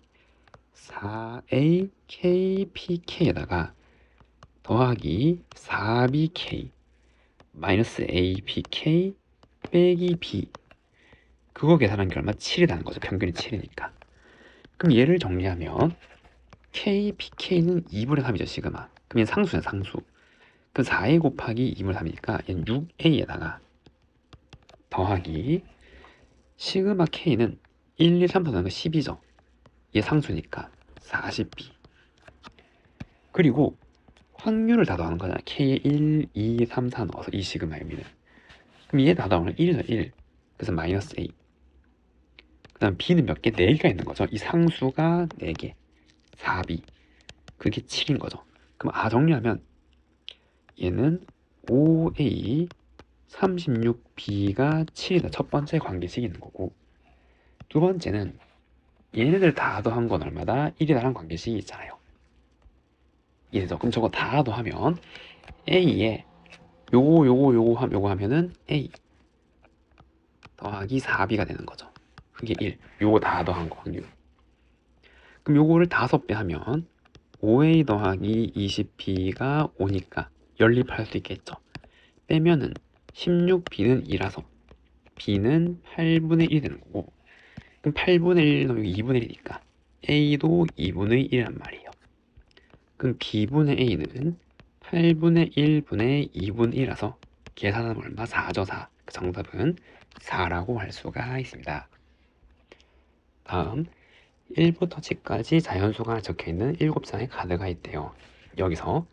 4AKPK에다가 더하기 4BK 마이너스 APK 빼기 B, 그거 계산한 게 얼마? 7이라는 거죠. 평균이 7이니까. 그럼 얘를 정리하면 KPK는 2분의 3이죠. 시그마. 그럼 얘는 상수냐, 상수. 그럼 4A 곱하기 2분의 3이니까 얘는 6A에다가 더하기 시그마 K는 1, 2, 3 더하는 거 10이죠. 얘 상수니까 40B. 그리고 확률을 다 더하는 거잖아. K에 1, 2, 3, 4 넣어서 이 시그마 의미는. 그럼 얘 다 더하면 1이죠. 1. 그래서 마이너스 A. 그 다음 B는 몇 개? 4개가 있는 거죠. 이 상수가 4개. 4B. 그게 7인 거죠. 그럼 정리하면 얘는 5A 36B가 7이다. 첫 번째 관계식이 있는 거고, 두 번째는 얘네들 다 더한 건 얼마다? 1이라는 관계식이 있잖아요. 이해죠? 그럼 저거 다 더하면 A에 요거 하면은 A 더하기 4B가 되는 거죠. 그게 1. 요거 다 더한 거 확률. 그럼 요거를 5배 하면 5A 더하기 20B가 5니까 연립할 수 있겠죠. 빼면은 16B는 2라서 B는 8분의 1이 되는 거고, 그럼 8분의 1 넣으면 2분의 1이니까 A도 2분의 1이란 말이에요. 그럼 B분의 A는 8분의 1분의 2분의 1이라서 계산하면 얼마? 4죠, 4. 그 정답은 4라고 할 수가 있습니다. 다음 1부터 10까지 자연수가 적혀있는 7장의 카드가 있대요. 여기서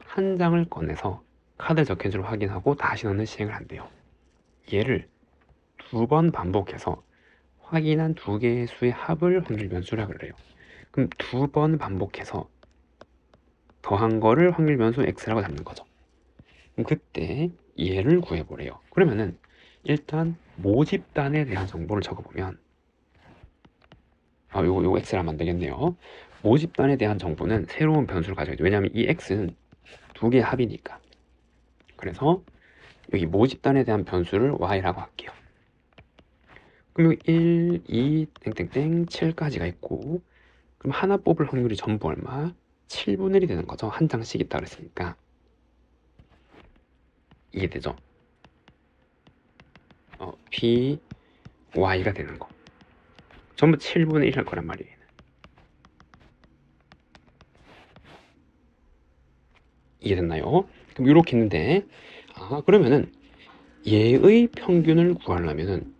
한 장을 꺼내서 카드 적혀있는 줄 확인하고 다시 넣는 시행을 한대요. 얘를 2번 반복해서 확인한 두 개의 수의 합을 확률 변수라 그래요. 그럼 2번 반복해서 더한 거를 확률 변수 x라고 잡는 거죠. 그럼 그때 얘를 구해보래요. 그러면은 일단 모집단에 대한 정보를 적어보면 요거 x라면 안 되겠네요. 모집단에 대한 정보는 새로운 변수를 가져야 돼요. 왜냐하면 이 x는 두 개의 합이니까. 그래서 여기 모집단에 대한 변수를 y라고 할게요. 그럼 여기 1, 2, 땡땡땡 7까지가 있고, 그럼 하나 뽑을 확률이 전부 얼마? 7분의 1이 되는 거죠. 한 장씩 있다 그랬으니까. 이해되죠? p, y가 되는 거. 전부 7분의 1 할 거란 말이에요. 이해됐나요? 그럼 이렇게 있는데, 그러면은 얘의 평균을 구하려면은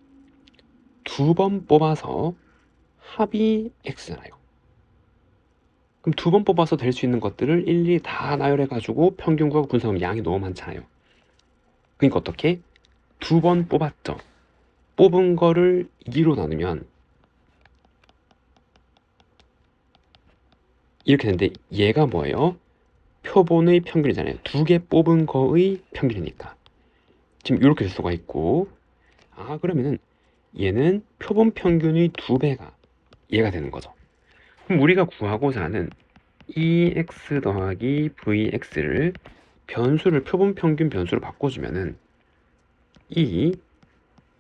2번 뽑아서 합이 x잖아요. 그럼 2번 뽑아서 될 수 있는 것들을 일일이 다 나열해가지고 평균 구하고 분석하면 양이 너무 많잖아요. 그러니까 어떻게? 2번 뽑았죠. 뽑은 거를 2로 나누면 이렇게 되는데 얘가 뭐예요? 표본의 평균이잖아요. 2개 뽑은 거의 평균이니까. 지금 이렇게 될 수가 있고, 그러면은 얘는 표본 평균의 2배가 얘가 되는 거죠. 그럼 우리가 구하고자 하는 EX 더하기 VX를 변수를 표본 평균 변수로 바꿔주면은 이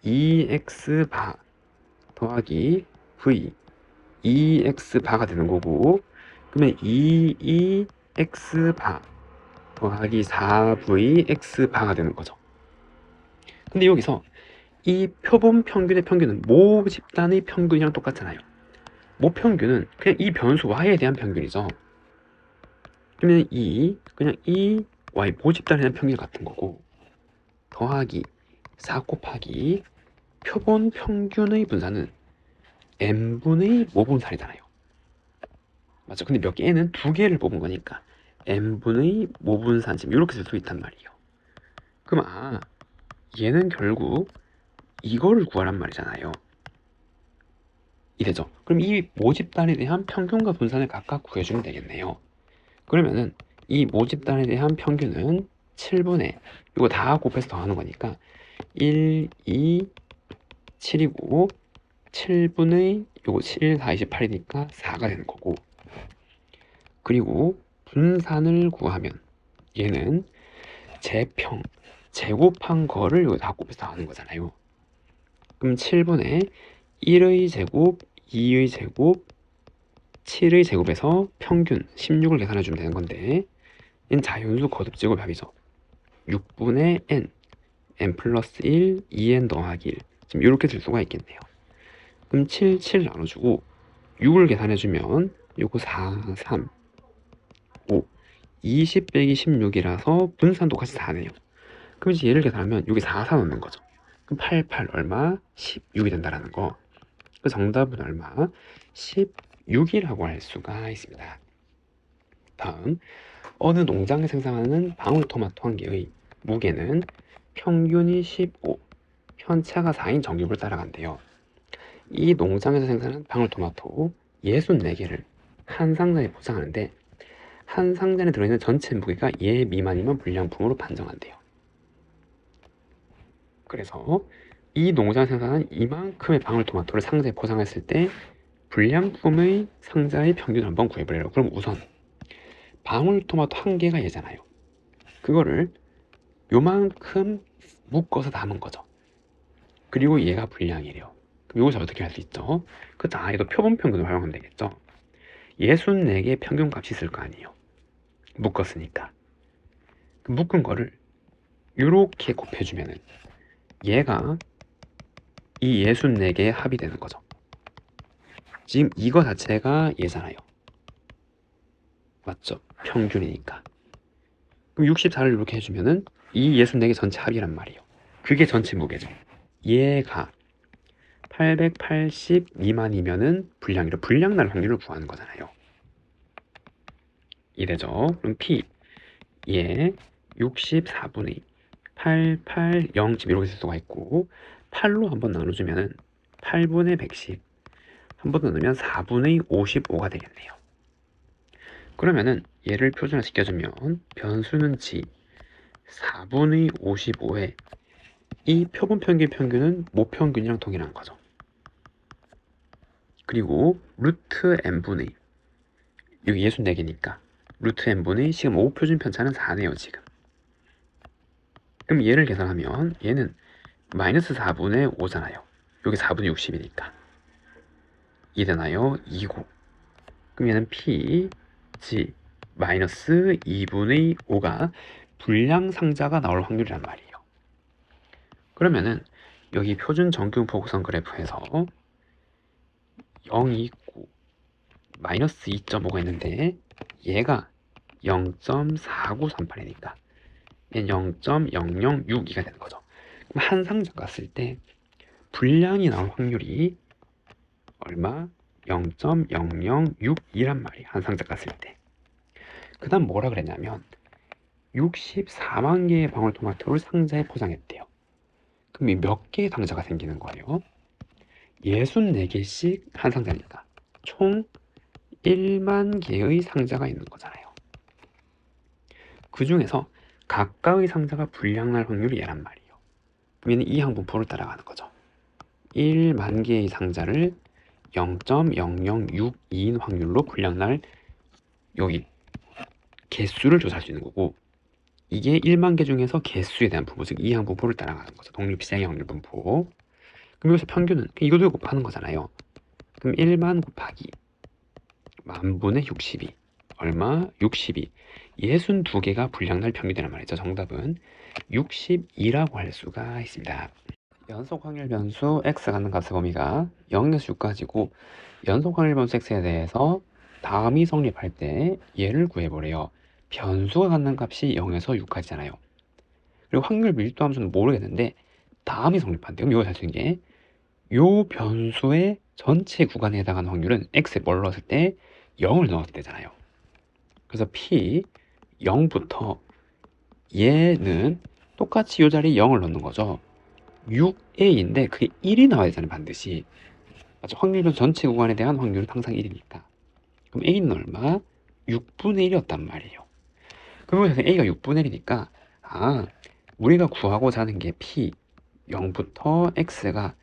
EX 바 더하기 V EX 바가 되는 거고, 그러면 EX 바 더하기 4VX 바가 되는 거죠. 근데 여기서 이 표본 평균의 평균은 모 집단의 평균이랑 똑같잖아요. 모 평균은 그냥 이 변수 y에 대한 평균이죠. 그러면 그냥 이 y 모 집단에 대한 평균 같은 거고, 더하기 4 곱하기 표본 평균의 분산은 n분의 모분산이잖아요. 맞죠? 근데 몇 개는 두 개를 뽑은 거니까 n분의 모분산 지금 이렇게 쓸 수 있단 말이에요. 그럼 얘는 결국 이거를 구하란 말이잖아요. 이래죠. 그럼 이 모집단에 대한 평균과 분산을 각각 구해주면 되겠네요. 그러면은 이 모집단에 대한 평균은 7분의 이거 다 곱해서 더하는 거니까 1, 2, 7이고 7분의 요거 7, 4, 28이니까 4가 되는 거고, 그리고 분산을 구하면 얘는 제곱한 거를 이거 다 곱해서 더하는 거잖아요. 그럼 7분의 1의 제곱, 2의 제곱, 7의 제곱에서 평균 16을 계산해 주면 되는 건데, 얘는 자연수 거듭 제곱합이죠. 6분의 n 플러스 1, 2n 더하기 1. 지금 이렇게 될 수가 있겠네요. 그럼 7, 7 나눠주고 6을 계산해주면 요거 4, 3, 5, 20 빼기 16이라서 분산 똑같이 4네요. 그럼 이제 얘를 계산하면 여기 4, 4 넣는 거죠. 그럼 8, 8 얼마? 16이 된다라는 거. 그 정답은 얼마? 16이라고 할 수가 있습니다. 다음, 어느 농장에 생산하는 방울토마토 한 개의 무게는 평균이 15, 편차가 4인 정규를 따라간대요. 이 농장에서 생산한 방울토마토 64개를 한 상자에 포장하는데 한 상자에 들어있는 전체 무게가 얘 미만이면 불량품으로 판정한대요. 그래서 이 농장에서 생산한 이만큼의 방울토마토를 상자에 포장했을 때 불량품의 상자의 평균을 한번 구해보래요. 그럼 우선 방울토마토 한 개가 얘잖아요. 그거를 요만큼 묶어서 담은 거죠. 그리고 얘가 불량이래요. 그럼 이것을 어떻게 할 수 있죠? 그쵸, 얘도 표본 평균을 활용하면 되겠죠. 64개의 평균값이 있을 거 아니에요. 묶었으니까. 그 묶은 거를 이렇게 곱해주면은 얘가 이 64개의 합이 되는 거죠. 지금 이거 자체가 얘잖아요. 맞죠? 평균이니까. 그럼 64를 이렇게 해주면은 이 64개 전체 합이란 말이에요. 그게 전체 무게죠. 얘가 880 미만이면은 불량이래. 불량 날 확률을 구하는 거잖아요. 이래죠. 그럼 P 얘 64분의 880 지금 이렇게 쓸 수가 있고 8로 한번 나눠주면은 8분의 110 한 번 더 넣으면 4분의 55가 되겠네요. 그러면은 얘를 표준화 시켜주면 변수는 G 4분의 55에 이 표본 평균 평균은 모평균이랑 동일한 거죠. 그리고 루트 n분의 여기 64개니까 루트 n분의 지금 5 표준 편차는 4네요 지금. 그럼 얘를 계산하면 얘는 마이너스 4분의 5잖아요. 여기 4분의 60이니까 2 되나요? 2고. 그럼 얘는 P, G 마이너스 2분의 5가 불량 상자가 나올 확률이란 말이에요. 그러면은 여기 표준 정규 포구선 그래프에서 0이 있고 마이너스 2.5가 있는데 얘가 0.4938이니까 얘는 0.0062가 되는 거죠. 그럼 한 상자 갔을 때 불량이 나올 확률이 얼마? 0.0062란 말이에요. 한 상자 갔을 때. 그 다음 뭐라 그랬냐면 64만 개의 방울토마토를 상자에 포장했대요. 그럼 이 몇 개의 상자가 생기는 거예요? 64개씩 한 상자니까 총 1만 개의 상자가 있는 거잖아요. 그 중에서 각각의 상자가 불량날 확률이 얘란 말이에요. 그럼 얘는 이 항분포를 따라가는 거죠. 1만 개의 상자를 0.0062인 확률로 불량날 여기 개수를 조사할 수 있는 거고 이게 1만 개 중에서 개수에 대한 분포, 즉 이 항분포를 따라가는 거죠. 독립시장의 확률 분포. 그럼 여기서 평균은 이것도 곱하는 거잖아요. 그럼 1만 곱하기 만분의 62 얼마? 62 62개가 불량날 평균이란 말이죠. 정답은 62라고 할 수가 있습니다. 연속 확률 변수 x 갖는 값의 범위가 0에서 6까지고 연속 확률 변수 x에 대해서 다음이 성립할 때 얘를 구해보래요. 변수가 갖는 값이 0에서 6까지잖아요. 그리고 확률 밀도 함수는 모르겠는데 다음이 성립한대요. 이걸 살 수 있는 게 요 변수의 전체 구간에 해당하는 확률은 x에 뭘 넣었을 때 0을 넣었을 때잖아요. 그래서 p 0부터 얘는 똑같이 이 자리에 0을 넣는 거죠. 6a인데 그게 1이 나와야 되잖아요. 반드시. 맞죠? 확률변수 전체 구간에 대한 확률은 항상 1이니까. 그럼 a는 얼마? 6분의 1이었단 말이에요. 그러면 a가 6분의 1이니까 우리가 구하고자 하는 게 p 0부터 x가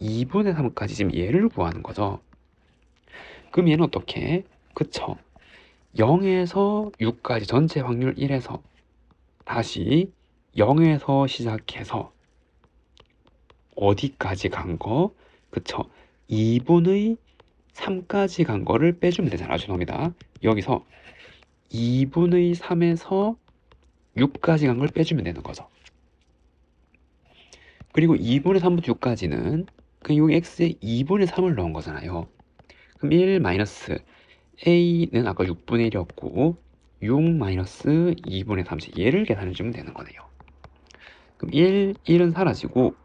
2분의 3까지 지금 얘를 구하는 거죠. 그럼 얘는 어떻게? 그쵸? 0에서 6까지 전체 확률 1에서 다시 0에서 시작해서 어디까지 간 거? 그쵸? 2분의 3까지 간 거를 빼주면 되잖아요. 죄송합니다. 여기서 2분의 3에서 6까지 간 걸 빼주면 되는 거죠. 그리고 2분의 3부터 6까지는 여기 x에 2분의 3을 넣은 거잖아요. 그럼 1 마이너스 a는 아까 6분의 1이었고 6 마이너스 2분의 3 얘를 계산해 주면 되는 거네요. 그럼 1은 사라지고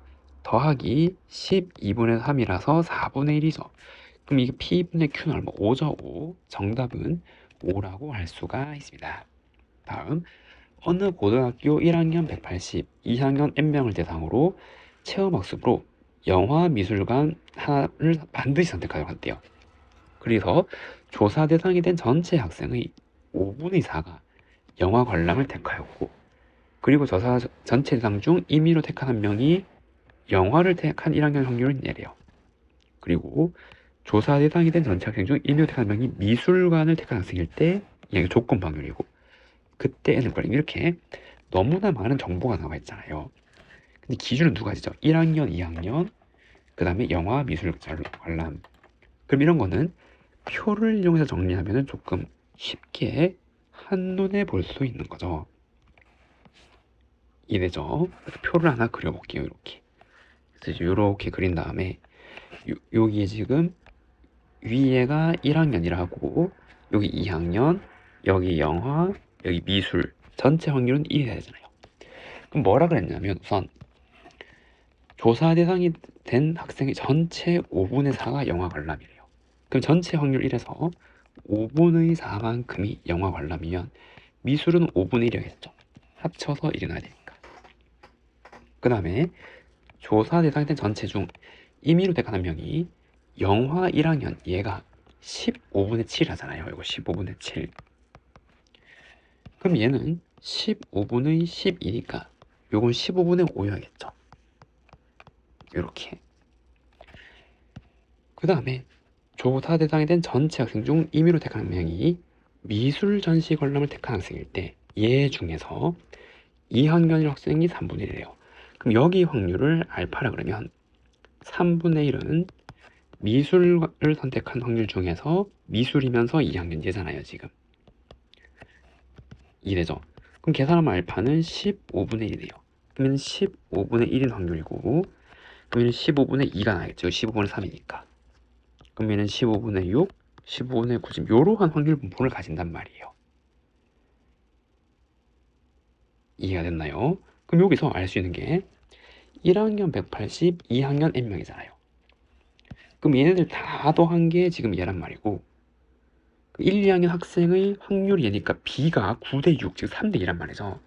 더하기 12분의 3이라서 4분의 1이죠. 그럼 이게 P분의 Q는 얼마? 5죠. 5. 정답은 5라고 할 수가 있습니다. 다음 어느 고등학교 1학년 180, 2학년 N명을 대상으로 체험학습으로 영화 미술관 하나를 반드시 선택하도록 한대요. 그래서 조사 대상이 된 전체 학생의 5분의 4가 영화 관람을 택하였고 그리고 조사 전체 대상 중 임의로 택한 한 명이 영화를 택한 1학년 확률은 얘래요. 그리고 조사 대상이 된 전체 학생 중 임의로 택한 한 명이 미술관을 택한 학생일 때 이게 조건 확률이고 그때 n을 걸리면 이렇게 너무나 많은 정보가 나와 있잖아요. 근데 기준은 두 가지죠. 1학년, 2학년, 그 다음에 영화 미술 관람. 그럼 이런 거는 표를 이용해서 정리하면 조금 쉽게 한눈에 볼 수 있는 거죠. 이래죠. 표를 하나 그려볼게요. 이렇게. 그래서 이렇게 그린 다음에 여기에 지금 위에가 1학년이라고 여기 2학년, 여기 영화, 여기 미술 전체 확률은 1이 돼야 되잖아요. 그럼 뭐라 그랬냐면 우선 조사 대상이 된 학생의 전체 5분의 4가 영화 관람이래요. 그럼 전체 확률 1에서 5분의 4만큼이 영화 관람이면 미술은 5분의 1이겠죠. 합쳐서 1이 나야 되니까. 그 다음에 조사 대상이 된 전체 중 임의로 택한 한 명이 영화 1학년 얘가 15분의 7 하잖아요. 이거 15분의 7. 그럼 얘는 15분의 12니까 요건 15분의 5여야겠죠. 이렇게. 그 다음에 조사 대상이 된 전체 학생 중 임의로 택한 한 명이 미술 전시 관람을 택한 학생일 때 얘 중에서 2학년 학생이 3분의 1이래요. 그럼 여기 확률을 알파라 그러면 3분의 1은 미술을 선택한 확률 중에서 미술이면서 2학년 얘잖아요. 지금 이래죠. 그럼 계산하면 알파는 15분의 1이래요. 그러면 15분의 1인 확률이고 그러면 15분의 2가 나겠죠. 15분의 3이니까. 그러면 15분의 6, 15분의 9 지금 이러한 확률 분포를 가진단 말이에요. 이해가 됐나요? 그럼 여기서 알 수 있는 게 1학년 180, 2학년 n명이잖아요. 그럼 얘네들 다 더한 게 지금 얘란 말이고 1, 2학년 학생의 확률이 얘니까 b가 9대 6, 즉 3대 2란 말이죠.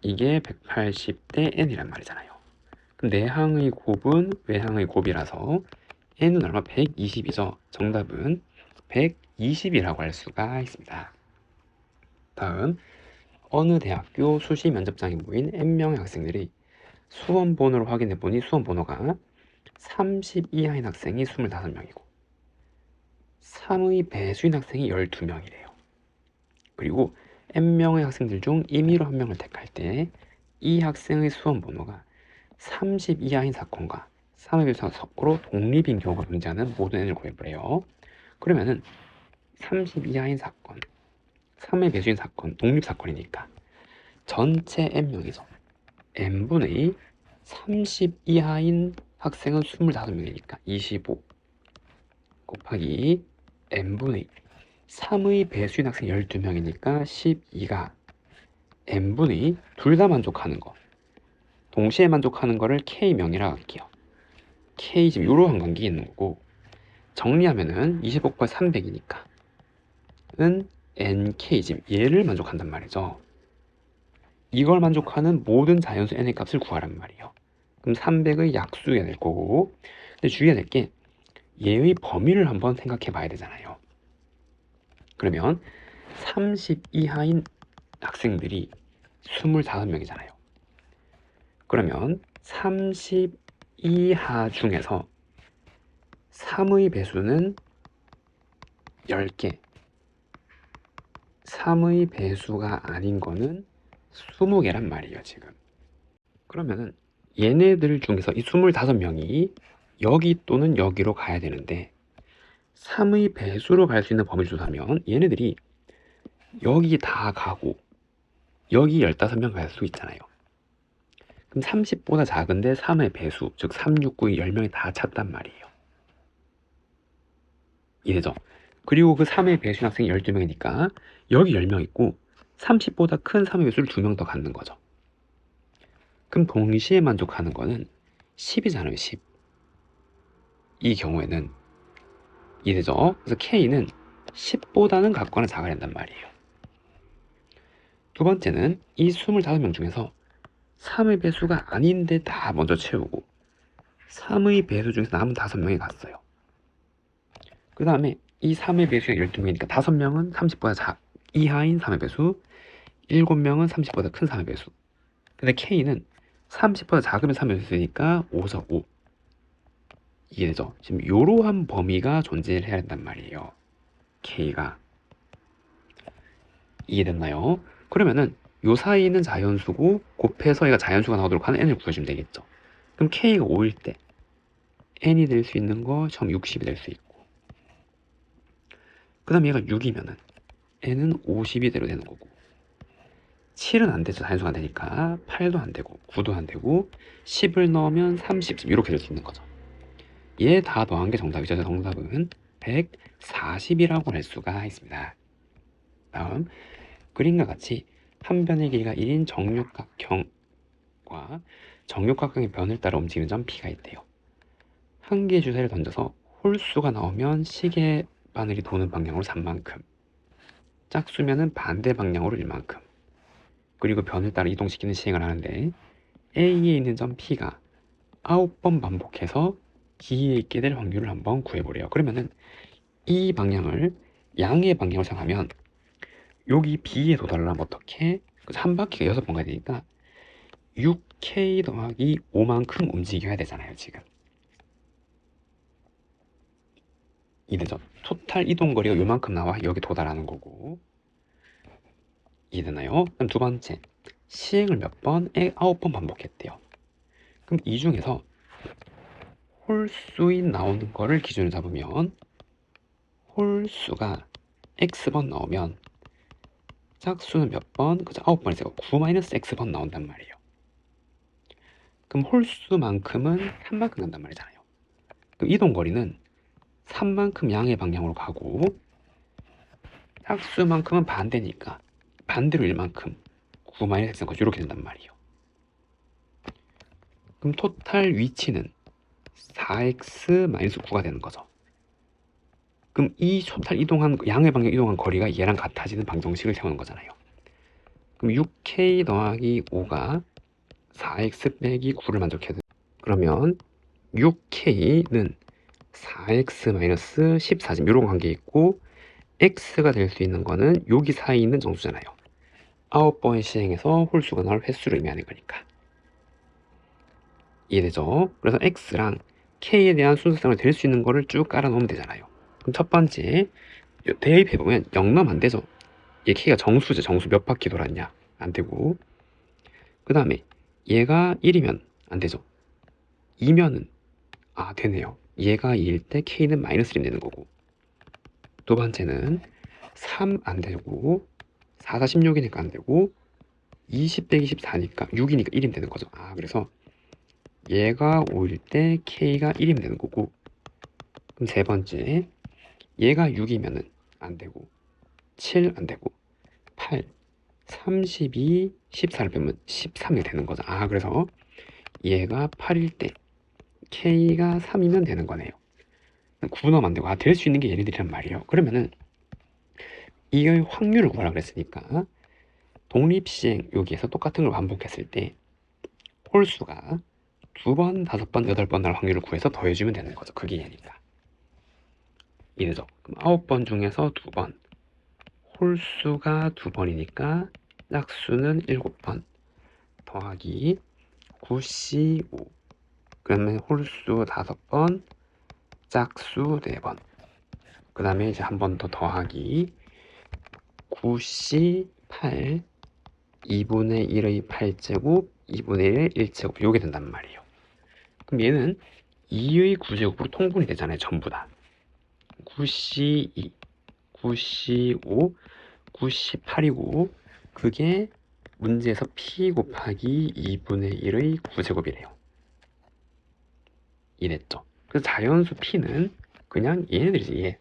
이게 180대 n이란 말이잖아요. 그럼 내항의 곱은 외항의 곱이라서 n은 얼마? 120이죠. 정답은 120이라고 할 수가 있습니다. 다음, 어느 대학교 수시 면접장에 모인 n명의 학생들이 수험 번호를 확인해 보니 수험 번호가 30 이하인 학생이 25명이고 3의 배수인 학생이 12명이래요. 그리고 n명의 학생들 중 임의로 한 명을 택할 때 이 학생의 수험 번호가 30 이하인 사건과 3의 배수와 서로 독립인 경우가 존재하는 모든 n을 구해보래요. 그러면은 30 이하인 사건, 3의 배수인 사건, 독립 사건이니까 전체 n명이죠. n분의 30 이하인 학생은 25명이니까 25 곱하기 n분의 3의 배수인 학생 12명이니까 12가 n분의 둘 다 만족하는 거 동시에 만족하는 거를 k명이라고 할게요. k 지금 이러한 관계가 있는 거고 정리하면은 25 곱하기 300이니까 은 nk 지금 얘를 만족한단 말이죠. 이걸 만족하는 모든 자연수 n의 값을 구하란 말이에요. 그럼 300의 약수가 될 거고 근데 주의해야 될 게 얘의 범위를 한번 생각해 봐야 되잖아요. 그러면 30 이하인 학생들이 25명이잖아요. 그러면 30 이하 중에서 3의 배수는 10개 3의 배수가 아닌 거는 20개란 말이에요. 지금 그러면은 얘네들 중에서 이 25명이 여기 또는 여기로 가야 되는데 3의 배수로 갈 수 있는 범위를 조사하면 얘네들이 여기 다 가고 여기 15명 갈 수 있잖아요. 그럼 30보다 작은데 3의 배수, 즉 3, 6, 9, 10명이 다 찼단 말이에요. 이해죠? 그리고 그 3의 배수인 학생이 12명이니까 여기 10명 있고 30보다 큰 3의 배수를 2명 더 갖는 거죠. 그럼 동시에 만족하는 거는 10이잖아요. 10. 이 경우에는 이해되죠? 그래서 K는 10보다는 같거나 작아야 된단 말이에요. 두 번째는 이 25명 중에서 3의 배수가 아닌데 다 먼저 채우고 3의 배수 중에서 남은 5명이 갔어요. 그 다음에 이 3의 배수가 12명이니까 5명은 30보다 이하인 3의 배수 7명은 30보다 큰 3의 배수. 근데 K는 30보다 작으면 3의 배수니까 5석 5. 이해되죠? 지금 이러한 범위가 존재를 해야 된단 말이에요. K가. 이해됐나요? 그러면은 요 사이에 있는 자연수고 곱해서 얘가 자연수가 나오도록 하는 n을 구해주면 되겠죠. 그럼 K가 5일 때 n이 될 수 있는 거 처음 60이 될 수 있고 그 다음 얘가 6이면은 n은 50이대로 되는 거고 7은 안 되죠. 자연수가 안 되니까 8도 안 되고 9도 안 되고 10을 넣으면 30 이렇게 될 수 있는 거죠. 얘 다 더한 게 정답이죠. 정답은 140이라고 할 수가 있습니다. 다음 그림과 같이 한 변의 길이가 1인 정육각형과 정육각형의 변을 따라 움직이는 점 P가 있대요. 한 개의 주사위를 던져서 홀수가 나오면 시계 바늘이 도는 방향으로 3만큼, 짝수면은 반대 방향으로 1만큼, 그리고 변을 따라 이동시키는 시행을 하는데 A에 있는 점 P가 9번 반복해서 D에 있게 될 확률을 한번 구해보래요. 그러면은 이 방향을 양의 방향으로 생각하면 여기 B에 도달하려면 어떻게? 한 바퀴가 6번 가야 되니까 6K 더하기 5만큼 움직여야 되잖아요, 지금. 이해되죠? 토탈 이동거리가 요만큼 나와 여기 도달하는 거고. 이해되나요? 그럼 두 번째, 시행을 몇 번? 9번 반복했대요. 그럼 이 중에서 홀수인 나오는 거를 기준으로 잡으면 홀수가 X번 나오면 짝수는 몇 번? 그죠? 9번에서 9-X번 나온단 말이에요. 그럼 홀수만큼은 3만큼 간단 말이잖아요. 그럼 이동거리는 3만큼 양의 방향으로 가고 짝수만큼은 반대니까 반대로 1만큼 9-X는 이렇게 된단 말이에요. 그럼 토탈 위치는 4X-9가 되는 거죠. 그럼 이 토탈 이동한 양의 방향 이동한 거리가 얘랑 같아지는 방정식을 세우는 거잖아요. 그럼 6K 더하기 5가 4X 빼기 9를 만족해야 돼. 그러면 6K는 4X-14 지금 이런 관계 있고 X가 될 수 있는 거는 여기 사이에 있는 정수잖아요. 9번 시행해서 홀수가 나올 횟수를 의미하는 거니까. 이해되죠? 그래서 X랑 K에 대한 순서상을 될 수 있는 거를 쭉 깔아 놓으면 되잖아요. 그럼 첫 번째 대입해보면 0 넣으면 안 되죠. 얘 K가 정수죠. 정수 몇 바퀴 돌았냐? 안 되고. 그 다음에 얘가 1이면 안 되죠. 2면은 되네요. 얘가 2일 때 K는 -1이 되는 거고. 두 번째는 3 안 되고 4, 4, 16이니까 안 되고 20 빼기 14니까 6이니까 1이면 되는 거죠. 그래서 얘가 5일 때 K가 1이면 되는 거고. 그럼 세 번째 얘가 6이면은 안 되고 7 안 되고 8, 32, 14를 빼면 13이 되는 거죠. 그래서 얘가 8일 때 K가 3이면 되는 거네요. 9 넣으면 안 되고 될 수 있는 게 얘네들이란 말이에요. 그러면은 이걸 확률을 구하라 그랬으니까 독립시행 여기에서 똑같은 걸 반복했을 때 홀수가 2번, 5번, 8번 날 확률을 구해서 더해주면 되는 거죠. 그게 얘니까. 이해되죠? 그럼 9번 중에서 2번, 홀수가 2번이니까 짝수는 7번 더하기 9C5, 그러면 홀수 5번, 짝수 4번, 그 다음에 이제 한 번 더 더하기 9C8 2분의 1의 8제곱 2분의 1의 1제곱 요게 된단 말이에요. 그럼 얘는 2의 9제곱으로 통분이 되잖아요. 전부 다 9C2, 9C5, 9C8이고 그게 문제에서 P 곱하기 2분의 1의 9제곱이래요. 이랬죠. 그래서 자연수 P는 그냥 얘네들이지 얘.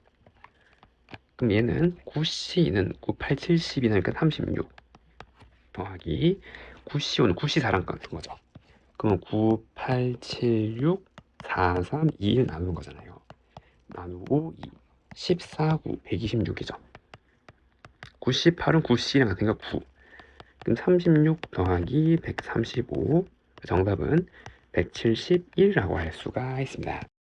그럼 얘는 9C는 9, 8, 7, 12니까 36 더하기 9C5는 9C4랑 같은 거죠. 그럼 9, 8, 7, 6, 4, 3, 2, 1 나누는 거잖아요. 나누고 2, 14, 9, 126이죠. 98은 9C랑 같으니까 9. 그럼 36 더하기 135. 정답은 171이라고 할 수가 있습니다.